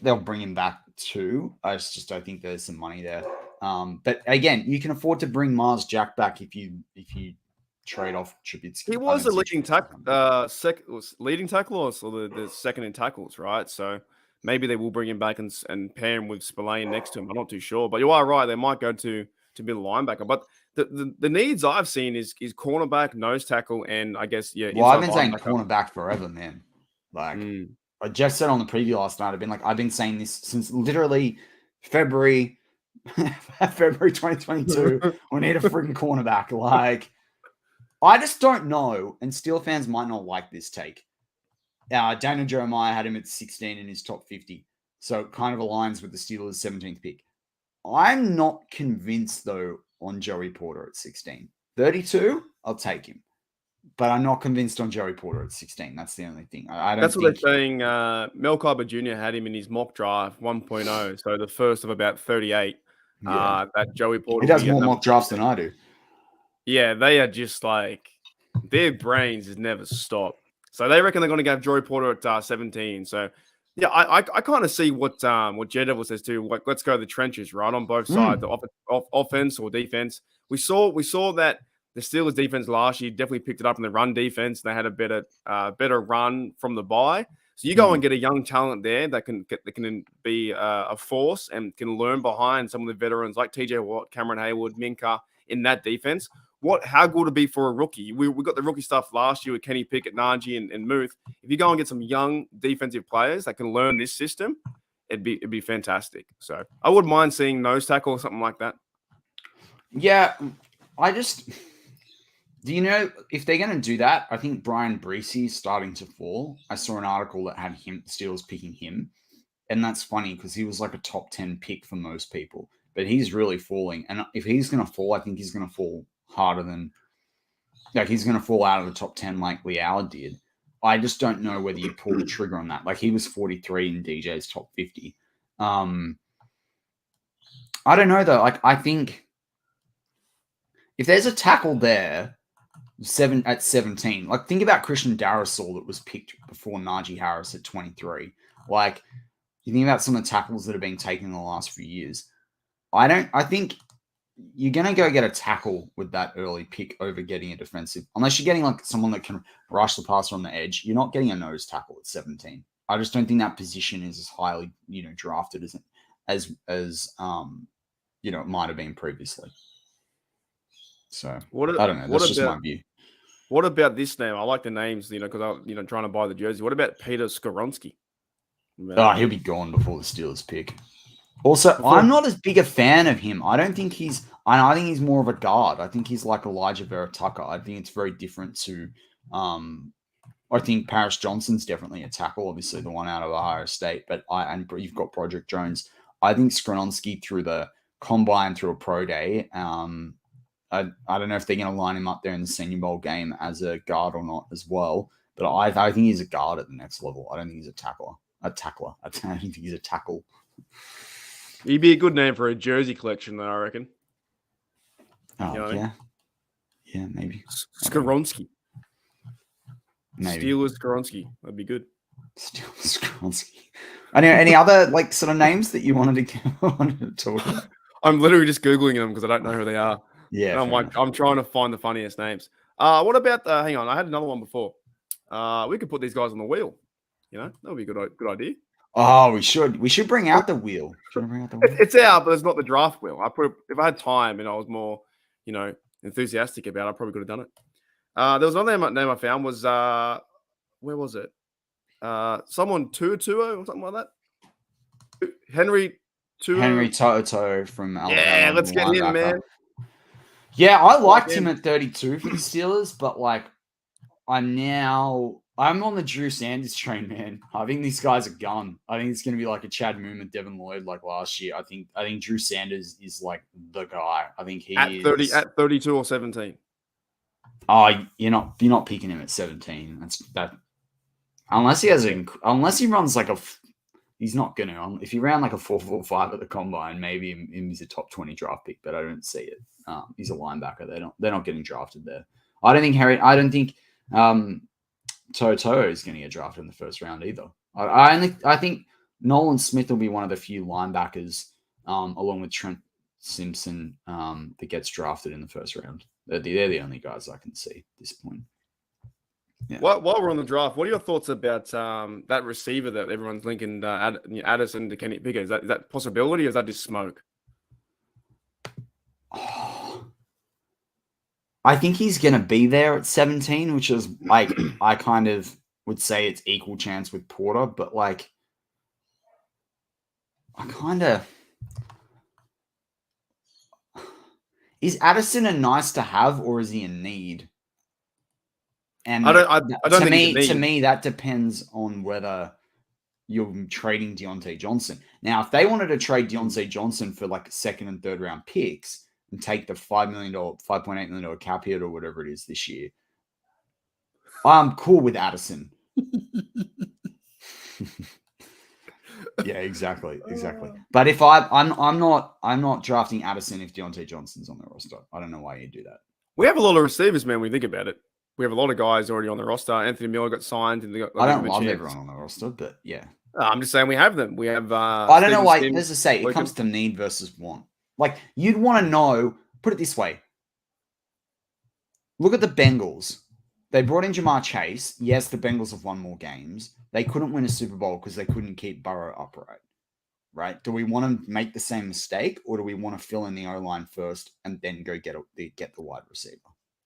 they'll bring him back too. I just don't think there's some money there. But again, you can afford to bring Miles Jack back if you trade off Trubisky. He was the leading tackle, leading tackle, or the second in tackles, right? So maybe they will bring him back and pair him with Spillane next to him. I'm not too sure, but you are right. They might go to middle linebacker. But the needs I've seen is cornerback, nose tackle, and I guess Well, I've been saying cornerback forever, man. Like I just said on the preview last night. I've been saying this since literally February 2022. We need a freaking cornerback. Like, I just don't know, and Steel fans might not like this take. Daniel Jeremiah had him at 16 in his top 50, so it kind of aligns with the Steelers' 17th pick. I'm not convinced, though, on Joey Porter at 16. 32, I'll take him. But I'm not convinced on Joey Porter at 16. That's the only thing. I don't. That's what they're saying. Mel Kiper Jr. had him in his mock draft 1.0, so the first of about 38. Yeah. That Joey Porter. He does more mock drafts than I do. Yeah, they are just like, their brains has never stopped. So they reckon they're going to go Joey Porter at 17. So yeah, I kind of see what Jed Devil says too. Like, let's go to the trenches, right, on both sides, the offense or defense. We saw that the Steelers defense last year definitely picked it up in the run defense. They had a better run from the bye. So you go and get a young talent there that can be a force and can learn behind some of the veterans like TJ Watt, Cameron Hayward, Minka in that defense. How good would it be for a rookie? We got the rookie stuff last year with Kenny Pickett, Najee, and Muth. If you go and get some young defensive players that can learn this system, it'd be fantastic. So I wouldn't mind seeing nose tackle or something like that. Yeah, do you know if they're going to do that? I think Brian Breesy is starting to fall. I saw an article that had Steelers picking him, and that's funny because he was like a top 10 pick for most people, but he's really falling. And if he's going to fall, I think he's going to fall harder than, like, he's going to fall out of the top 10 like Leal did. I just don't know whether you pull the trigger on that. Like, he was 43 in DJ's top 50. I don't know though. Like, I think if there's a tackle there, at 17, like, think about Christian Darrisaw that was picked before Najee Harris at 23. Like, you think about some of the tackles that have been taken in the last few years. I think you're going to go get a tackle with that early pick over getting a defensive. Unless you're getting like someone that can rush the passer on the edge, you're not getting a nose tackle at 17. I just don't think that position is as highly, drafted as it might have been previously. So I don't know. That's just my view. What about this name? I like the names, because I'm trying to buy the jersey. What about Peter Skoronski? He'll be gone before the Steelers pick. Also, I'm not as big a fan of him. I think he's more of a guard. I think he's like Elijah Vera Tucker. I think it's very different to, I think Paris Johnson's definitely a tackle, obviously the one out of Ohio State, but you've got Broderick Jones. I think Skoronski through the combine through a pro day. I don't know if they're going to line him up there in the Senior Bowl game as a guard or not as well. But I think he's a guard at the next level. I don't think he's a tackler. I don't think he's a tackle. He'd be a good name for a jersey collection, though, I reckon. Oh, yeah. Yeah, maybe. Skoronsky. Maybe. Steelers Skoronsky. That'd be good. Steelers Skoronsky. Any other like sort of names that you wanted to talk about? I'm literally just Googling them because I don't know who they are. Yeah. I'm trying to find the funniest names. What about hang on, I had another one before. We could put these guys on the wheel. That would be a good idea. Oh, we should. We should bring out the wheel. It's out, but it's not the draft wheel. If I had time and I was more, enthusiastic about it, I probably could have done it. There was another name I found was where was it? Someone Tuo or something like that. Henry Toto from Alabama. Yeah, let's get him, man. Yeah, I liked him at 32 for the Steelers, but like I'm on the Drew Sanders train, man. I think these guys are gone. I think it's going to be like a Chad Moon with Devin Lloyd like last year. I think Drew Sanders is like the guy. I think he is at 32 or 17. Oh, you're not picking him at 17. That's that. Unless he runs like he's not gonna. If he ran like a 4.45 at the combine, maybe he's a top 20 draft pick. But I don't see it. He's a linebacker. They're not getting drafted there. I don't think Toto is going to get drafted in the first round either. I think Nolan Smith will be one of the few linebackers, along with Trent Simpson, that gets drafted in the first round. They're the only guys I can see at this point. Yeah. While we're on the draft, what are your thoughts about that receiver that everyone's linking Addison to Kenny Pickett? Is that a possibility or is that just smoke? I think he's going to be there at 17, which is like, I kind of would say it's equal chance with Porter, but like, is Addison a nice to have or is he a need? And I don't think to me, that depends on whether you're trading Deontay Johnson. Now, if they wanted to trade Deontay Johnson for like second and third round picks and take the $5.8 million cap hit or whatever it is this year, I'm cool with Addison. Yeah, exactly. But if I'm not drafting Addison if Deontay Johnson's on the roster. I don't know why you do that. We have a lot of receivers, man. When you think about it, we have a lot of guys already on the roster. Anthony Miller got signed, and I don't love everyone on the roster, but yeah, I'm just saying we have them. We have. I don't know why. As I say, it comes to need versus want. Like you'd want to know. Put it this way. Look at the Bengals. They brought in Jamar Chase. Yes, the Bengals have won more games. They couldn't win a Super Bowl because they couldn't keep Burrow upright. Right? Do we want to make the same mistake, or do we want to fill in the O-line first and then go get the wide receiver?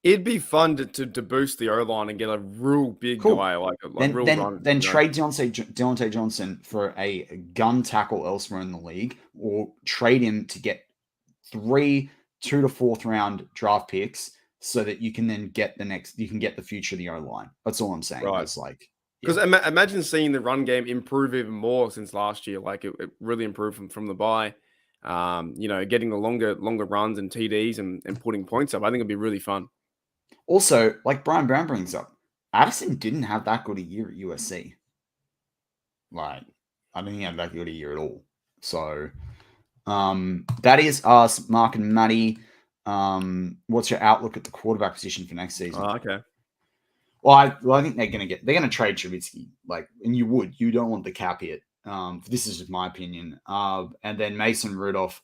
It'd be fun to boost the O-line and get a real big guy then trade Deontay Johnson for a gun tackle elsewhere in the league, or trade him to get 2 to 4th round draft picks so that you can then get the future of the O-line. That's all I'm saying. Right. It's like, because imagine seeing the run game improve even more since last year. Like it really improved from the bye. Getting the longer runs and TDs and putting points up. I think it'd be really fun. Also, like Brian Brown brings up, Addison didn't have that good a year at USC. Like, I don't think he had that good a year at all. So, that is us, Mark and Matty. What's your outlook at the quarterback position for next season? Oh, okay. Well, I think they're going to trade Trubisky. Like, and you don't want the cap hit. This is just my opinion. And then Mason Rudolph,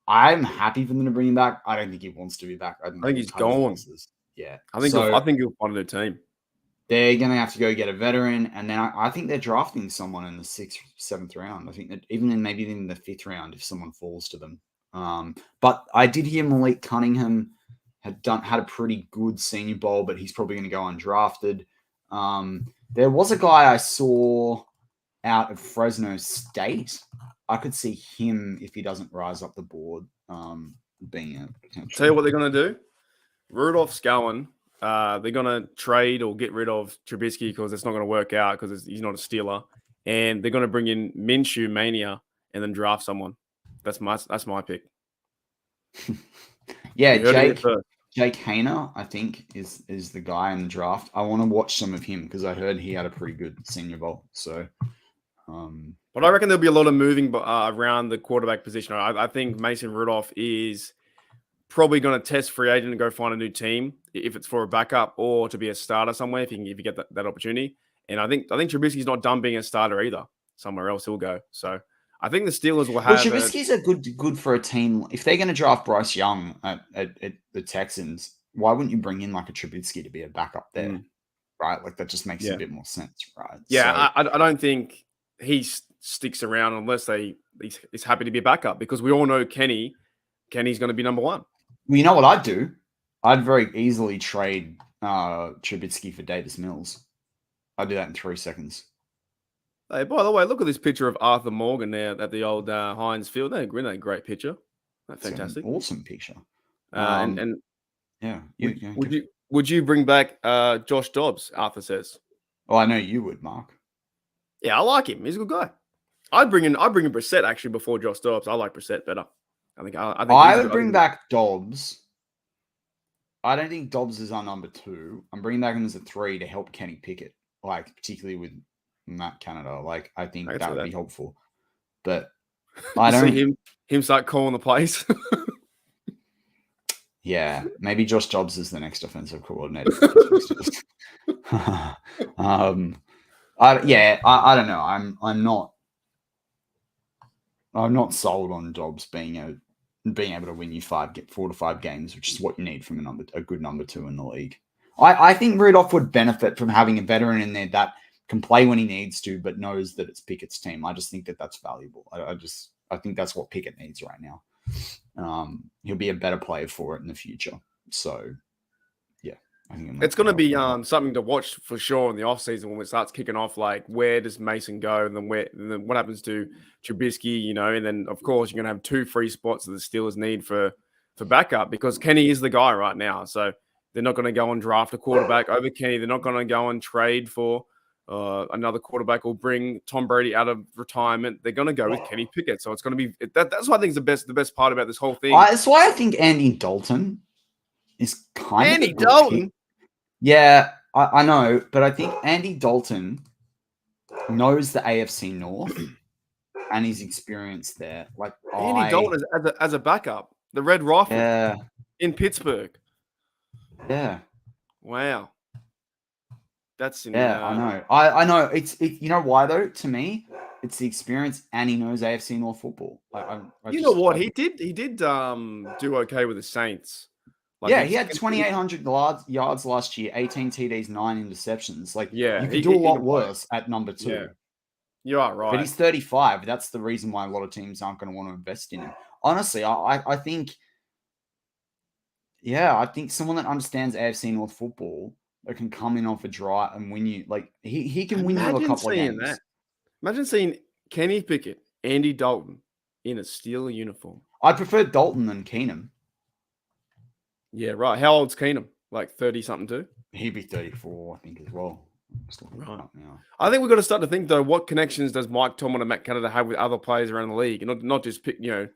I'm happy for them to bring him back. I don't think he wants to be back. I think he's gone. Yeah. I think he'll find a new team. They're going to have to go get a veteran, and then I think they're drafting someone in the 6th, 7th round. I think that even in the 5th round if someone falls to them. But I did hear Malik Cunningham had a pretty good Senior Bowl, but he's probably going to go undrafted. There was a guy I saw out of Fresno State. I could see him, if he doesn't rise up the board, being a potential. Tell you what they're going to do. Rudolph's going. They're going to trade or get rid of Trubisky because it's not going to work out because he's not a Steeler. And they're going to bring in Minshew Mania and then draft someone. That's my pick. Yeah, You heard it here first. Jake Hayner, I think, is the guy in the draft. I want to watch some of him because I heard he had a pretty good Senior Bowl. So, But I reckon there'll be a lot of moving around the quarterback position. I think Mason Rudolph is probably going to test free agent and go find a new team if it's for a backup or to be a starter somewhere if you get that opportunity. And I think Trubisky's not done being a starter either. Somewhere else he'll go. So I think the Steelers will have. Well, Trubisky's a good for a team. If they're going to draft Bryce Young at the Texans, why wouldn't you bring in like a Trubisky to be a backup there? Right? Like that just makes a bit more sense, right? Yeah, so, I don't think he sticks around unless he's happy to be a backup because we all know Kenny's going to be number one. Well, you know what I'd do? I'd very easily trade Trubisky for Davis Mills. I'd do that in 3 seconds. Hey, by the way, look at this picture of Arthur Morgan there at the old Heinz Field. That's a great picture. That's fantastic. Awesome picture. And yeah, would you bring back Josh Dobbs? Arthur says. Oh, I know you would, Mark. Yeah, I like him. He's a good guy. I'd bring in Brissett actually before Josh Dobbs. I like Brissett better. I would bring back Dobbs. I don't think Dobbs is our number 2. I'm bringing back him as a 3 to help Kenny Pickett, like particularly with Matt Canada. Like I think that would be helpful. But I don't see him start calling the plays. Yeah, maybe Josh Dobbs is the next offensive coordinator. I don't know. I'm not sold on Dobbs being able to win you 4 to 5 games, which is what you need from a good number 2 in the league. I think Rudolph would benefit from having a veteran in there that can play when he needs to, but knows that it's Pickett's team. I just think that that's valuable. I think that's what Pickett needs right now. He'll be a better player for it in the future. So, yeah, I think it's going to be something to watch for sure in the offseason when it starts kicking off. Like, where does Mason go, and then what happens to Trubisky? And then of course you're going to have 2 free spots that the Steelers need for backup because Kenny is the guy right now. So they're not going to go and draft a quarterback over Kenny. They're not going to go and trade for another quarterback or bring Tom Brady out of retirement. They're going to go with Kenny Pickett. So it's going to be that's what I think is the best part about this whole thing. That's why I think Andy Dalton is kind of Andy Dalton. Pick. Yeah, I know, but I think Andy Dalton knows the AFC North and his experience there. Like Andy Dalton as a backup, the Red Rifle in Pittsburgh. Yeah. Wow. That's I know. I know. It's you know why though? To me, it's the experience, and he knows AFC North football. Know what he did? He did do okay with the Saints. Like he had 2,800 yards last year, 18 TDs, 9 interceptions. Like you could do a lot worse at number 2. Yeah. You are right. But he's 35. That's the reason why a lot of teams aren't going to want to invest in him. Honestly, I think. Yeah, I think someone that understands AFC North football that can come in off a drive and win you, like he can win you a couple of games. That. Imagine seeing Kenny Pickett, Andy Dalton in a Steeler uniform. I'd prefer Dalton than Keenum. Yeah, right. How old's Keenum? Like 30-something too? He'd be 34, I think, as well. Right. I think we've got to start to think though. What connections does Mike Tomlin and Matt Canada have with other players around the league, and not just pick cherry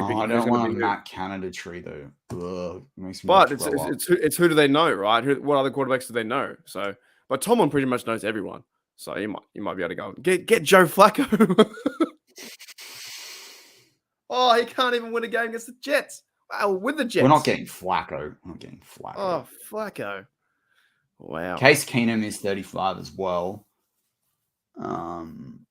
picking? I don't want a Matt Canada tree though. Ugh, but it's who do they know, right? What other quarterbacks do they know? So, but Tomlin pretty much knows everyone. So you might be able to go get Joe Flacco. Oh, he can't even win a game against the Jets. Wow, with the Jets. We're not getting Flacco. Oh, Flacco. Wow. Case Keenum is 35 as well.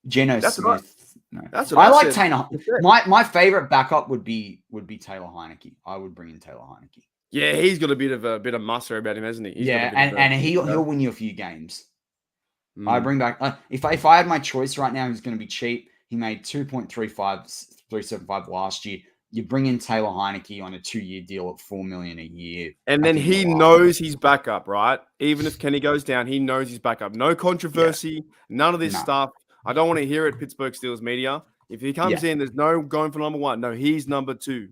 Geno Smith. No. That's what I like. Taylor. My favorite backup would be Taylor Heineke. I would bring in Taylor Heineke. Yeah, he's got a bit of muster about him, hasn't he? He'll win you a few games. I bring back if I had my choice right now, he's going to be cheap. He made 375 last year. You bring in Taylor Heineke on a 2-year deal at $4 million a year, and then he knows he's back up, right? Even if Kenny goes down, he knows he's back up. No controversy, none of this stuff. I don't want to hear it, Pittsburgh Steelers media. If he comes in, there's no going for number 1. No, he's number 2.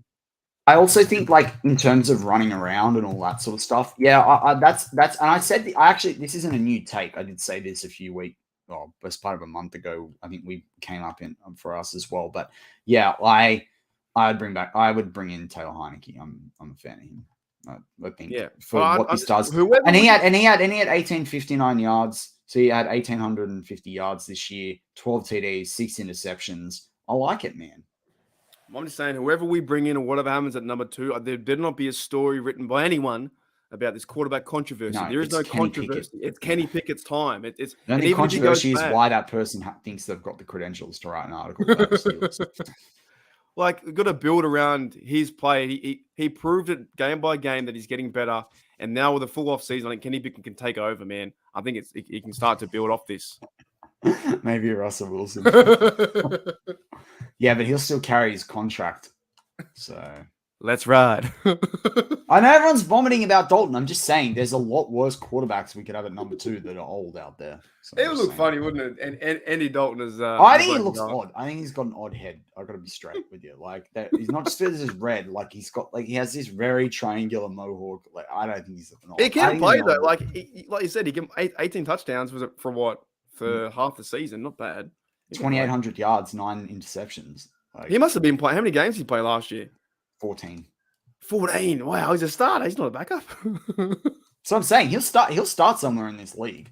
I also think, like, in terms of running around and all that sort of stuff, that's and I said this isn't a new take. I did say this a few weeks, as part of a month ago. I think we came up in for us as well. But yeah, I would bring in Taylor Heineke. I'm a fan of him. I think for what this does. And he had 1859 yards. So he had 1850 yards this year, 12 TDs, 6 interceptions. I like it, man. I'm just saying, whoever we bring in or whatever happens at number 2, there better not be a story written by anyone about this quarterback controversy. There is no controversy. It's Kenny Pickett's time. The only controversy is why that person thinks they've got the credentials to write an article about the Steelers. Like, we've got to build around his play. He proved it game by game that he's getting better. And now with a full off season, I think Kenny Pickett can take over, man. I think he can start to build off this. Maybe Russell Wilson. Yeah, but he'll still carry his contract. So let's ride. I know everyone's vomiting about Dalton. I'm just saying there's a lot worse quarterbacks we could have at number 2 that are old out there. So it would look funny, wouldn't it? And Andy Dalton is. I think he looks odd. I think he's got an odd head. I got to be straight with you. Like that, he's not just as red. Like he has this very triangular mohawk. Like I don't think he's an odd. He can play though. Like you said, he can 18 touchdowns. Was it for what? For half the season? Not bad. 2,800 yards, 9 interceptions. Like, he must have been playing. How many games did he play last year? 14. 14. Wow, he's a starter. He's not a backup. So I'm saying he'll start somewhere in this league.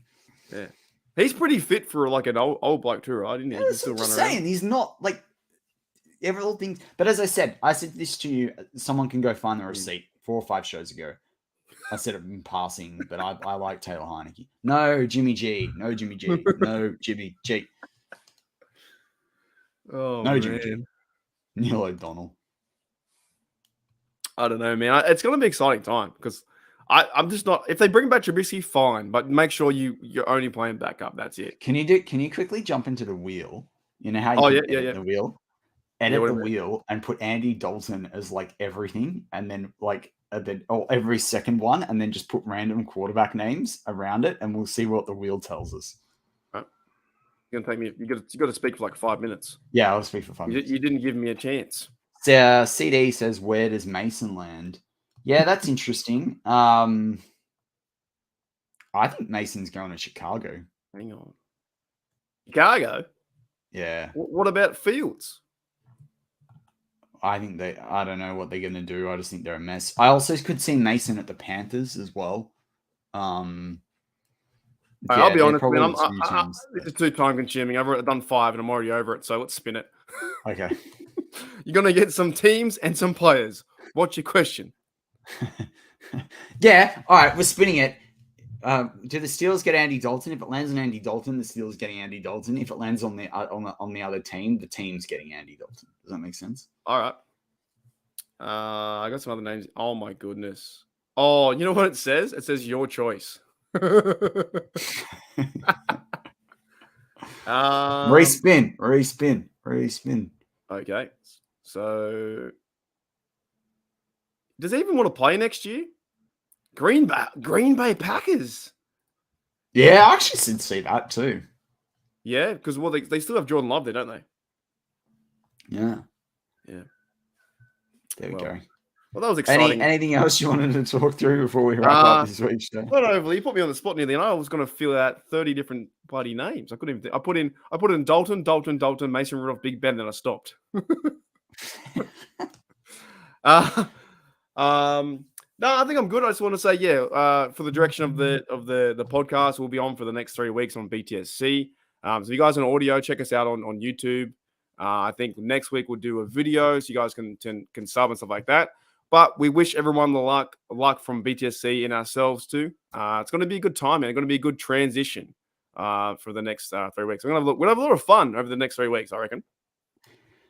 Yeah, he's pretty fit for like an old bloke too, right? Didn't he? Yeah, that's what I'm saying. He's not like everything. But as I said this to you. Someone can go find the receipt 4 or 5 shows ago. I said it in passing, but I like Taylor Heineke. No Jimmy G. No Jimmy G. No Jimmy G. Oh, no man. Jimmy G. Neil O'Donnell. I don't know, man. It's going to be an exciting time because I'm just not. If they bring back Trubisky, fine, but make sure you're only playing backup. That's it. Can you quickly jump into the wheel? You know how you edit the wheel? Edit the wheel and put Andy Dalton as like everything, and then like every second one, and then just put random quarterback names around it, and we'll see what the wheel tells us. Right. You're gonna take me. You got to speak for like 5 minutes. Yeah, I'll speak for 5 minutes. You didn't give me a chance. CD says, "Where does Mason land?" Yeah, that's interesting. I think Mason's going to Chicago. Hang on, Chicago. Yeah. What about Fields? I think I don't know what they're going to do. I just think they're a mess. I also could see Mason at the Panthers as well. I'll be honest, man. This is too time consuming. I've done 5 and I'm already over it. So let's spin it. Okay. You're going to get some teams and some players. What's your question? Yeah. All right. We're spinning it. Do the Steelers get Andy Dalton? If it lands on Andy Dalton, the Steelers getting Andy Dalton. If it lands on the other team, the team's getting Andy Dalton. Does that make sense? All right. I got some other names. Oh my goodness. Oh, you know what it says? It says your choice. Respin. Okay. So does he even want to play next year? Green Bay Packers. Yeah, I actually did see that too. Yeah, because they still have Jordan Love there, don't they? Yeah. There we go. Well, that was exciting. Anything else you wanted to talk through before we wrap up this week's show? Not overly. You put me on the spot nearly, and I was going to fill out 30 different bloody names. I couldn't even. I put in Dalton, Mason Rudolph, Big Ben, then I stopped. No, I think I'm good. I just want to say, for the direction of the podcast, we'll be on for the next 3 weeks on BTSC. So if you guys are on audio, check us out on YouTube. I think next week we'll do a video so you guys can sub and stuff like that. But we wish everyone the luck from BTSC and ourselves too. It's going to be a good time, and it's going to be a good transition for the next 3 weeks. We're going to have a lot of fun over the next 3 weeks, I reckon.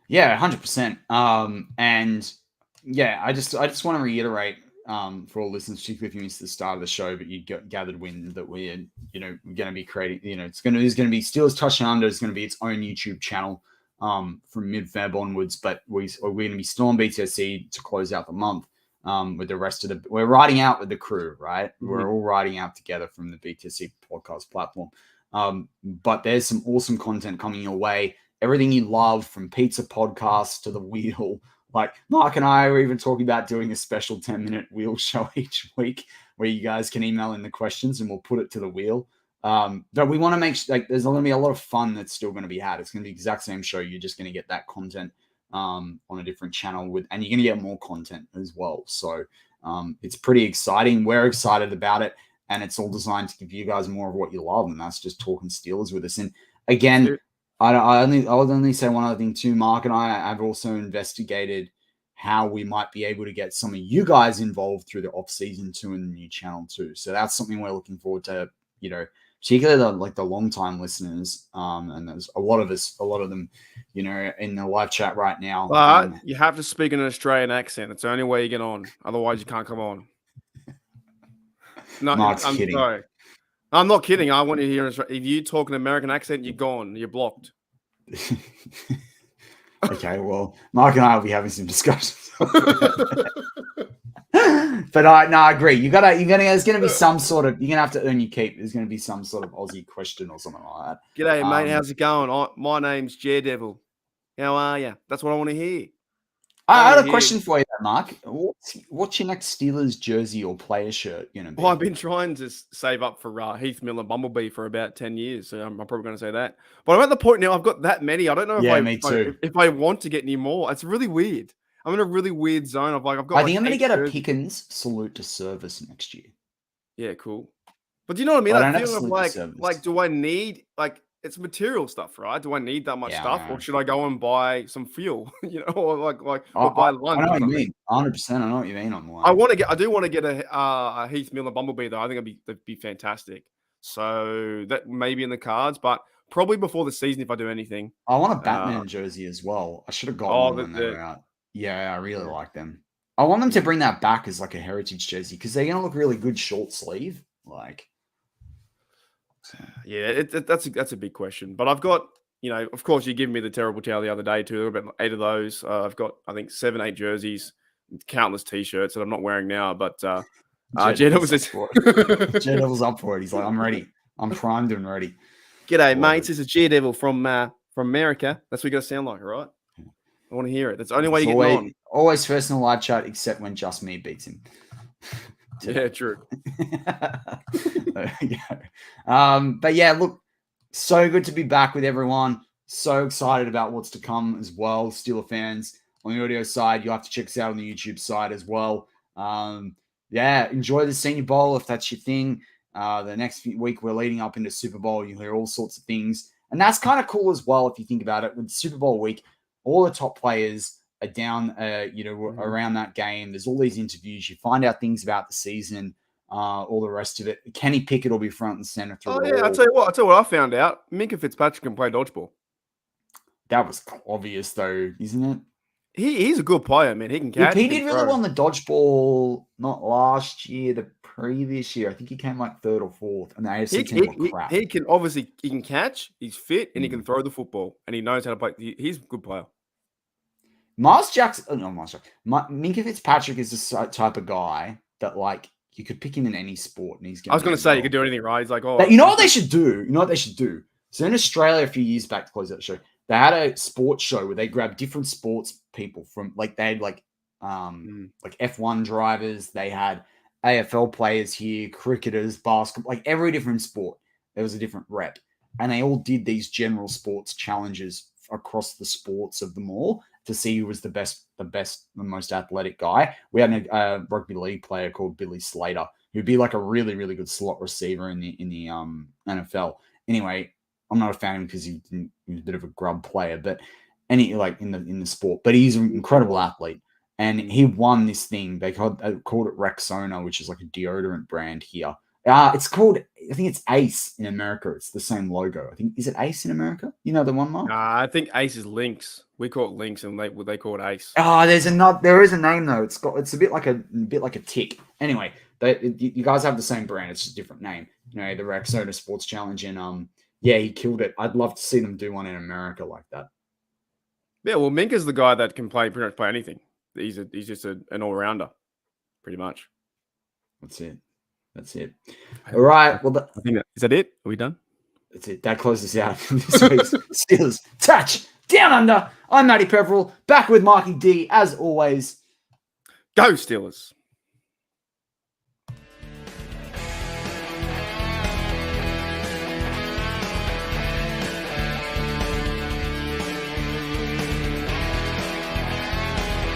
Yeah, 100%. And yeah, I just want to reiterate for all listeners, particularly if you missed the start of the show, but you gathered wind that we're going to be creating. There's going to be Steelers Touchdown Under. It's going to be its own YouTube channel from mid-Feb onwards, but we're going to be still on BTSC to close out the month with the rest of we're riding out with the crew, right? Mm-hmm. We're all riding out together from the BTSC podcast platform. But there's some awesome content coming your way. Everything you love, from pizza podcasts to the wheel. Like Mark and I are even talking about doing a special 10-minute wheel show each week where you guys can email in the questions and we'll put it to the wheel. But we want to make sure there's going to be a lot of fun that's still going to be had. It's going to be the exact same show. You're just going to get that content on a different channel and you're going to get more content as well. So it's pretty exciting. We're excited about it, and it's all designed to give you guys more of what you love, and that's just talking Steelers with us. And again, I would only say one other thing too. Mark and I have also investigated how we might be able to get some of you guys involved through the off season too in the new channel too. So that's something we're looking forward to, particularly the long time listeners. And there's a lot of them, in the live chat right now. But you have to speak in an Australian accent. It's the only way you get on. Otherwise you can't come on. No, Mark's I'm kidding. sorry. I'm not kidding. I want you to hear if you talk an American accent, you're gone. You're blocked. Okay, well, Mark and I will be having some discussions. But I agree. There's gonna be some sort of, you're gonna have to earn your keep. There's gonna be some sort of Aussie question or something like that. G'day, mate. How's it going? My name's Daredevil. How are you? That's what I want to hear. I had a question for you, Mark. What's your next Steelers jersey or player shirt gonna be? Well, I've been trying to save up for Heath Miller Bumblebee for about 10 years, so I'm probably going to say that. But I'm at the point now, I've got that many. I don't know if I want to get any more. It's really weird. I'm in a really weird zone of I've got. I think I'm going to get a Pickens salute to service next year. Yeah, cool. But do you know what I mean? I feel do I need it's material stuff, right? Do I need that much stuff, or should I go and buy some fuel? Or buy lunch? I know what you mean. 100%. I know what you mean on one. I do want to get a Heath Miller Bumblebee though. I think that'd be fantastic. So that may be in the cards, but probably before the season if I do anything. I want a Batman jersey as well. I should have got one when they were out. Yeah, I really like them. I want them to bring that back as like a heritage jersey because they're gonna look really good short sleeve. Yeah, that's a big question. But I've got, of course, you gave me the terrible tale the other day too. About 8 of those. I've got, I think, 7, 8 jerseys, countless T-shirts that I'm not wearing now. But Devil's up for it. He's like, I'm ready. I'm primed and ready. G'day, mates. This is Devil from America. That's what you got to sound like, all right? I want to hear it. That's the only way you get on. Always first in the live chat, except when just me beats him. Yeah, true. There we go. But yeah, look, so good to be back with everyone. So excited about what's to come as well. Steeler fans on the audio side, you'll have to check us out on the YouTube side as well. Enjoy the Senior Bowl if that's your thing. The next week we're leading up into Super Bowl. You'll hear all sorts of things. And that's kind of cool as well if you think about it. With Super Bowl week, all the top players are down, around that game. There's all these interviews. You find out things about the season, all the rest of it. Kenny Pickett will be front and center through it all. I'll tell you what I found out. Minka Fitzpatrick can play dodgeball. That was obvious, though, isn't it? He's a good player, man. He can catch. He did really well on the dodgeball, not last year, the previous year. I think he came like 3rd or 4th, and the AFC team were crap. He can catch. He's fit, and he can throw the football, and he knows how to play. He's a good player. Minka Fitzpatrick is the type of guy that you could pick him in any sport, and he's going. I was going to say you could do anything, right? He's like, you know what they should do? So in Australia, a few years back, to close that show, they had a sports show where they grabbed different sports people from they had F1 drivers, they had AFL players here, cricketers, basketball, every different sport. There was a different rep, and they all did these general sports challenges across the sports of them all to see who was the most athletic guy. We had a rugby league player called Billy Slater, who'd be like a really, really good slot receiver in the NFL. Anyway, I'm not a fan of him because he was a bit of a grub player, but in the sport. But he's an incredible athlete, and he won this thing. They called it Rexona, which is like a deodorant brand here. It's called, I think it's Ace in America. It's the same logo. I think, is it Ace in America? You know the one, Mark? I think Ace is Lynx. We call it Lynx, and they call it Ace. There is a name though. It's a bit like a tick. Anyway, you guys have the same brand. It's just a different name. The Rexona Sports Challenge, and he killed it. I'd love to see them do one in America like that. Yeah, well, Minka's the guy that can pretty much play anything. He's just an all rounder, pretty much. That's it. All right. Well, I think is that it? Are we done? That's it. That closes out this week's Steelers Touch Down Under. I'm Matty Peverell, back with Marky D as always. Go Steelers.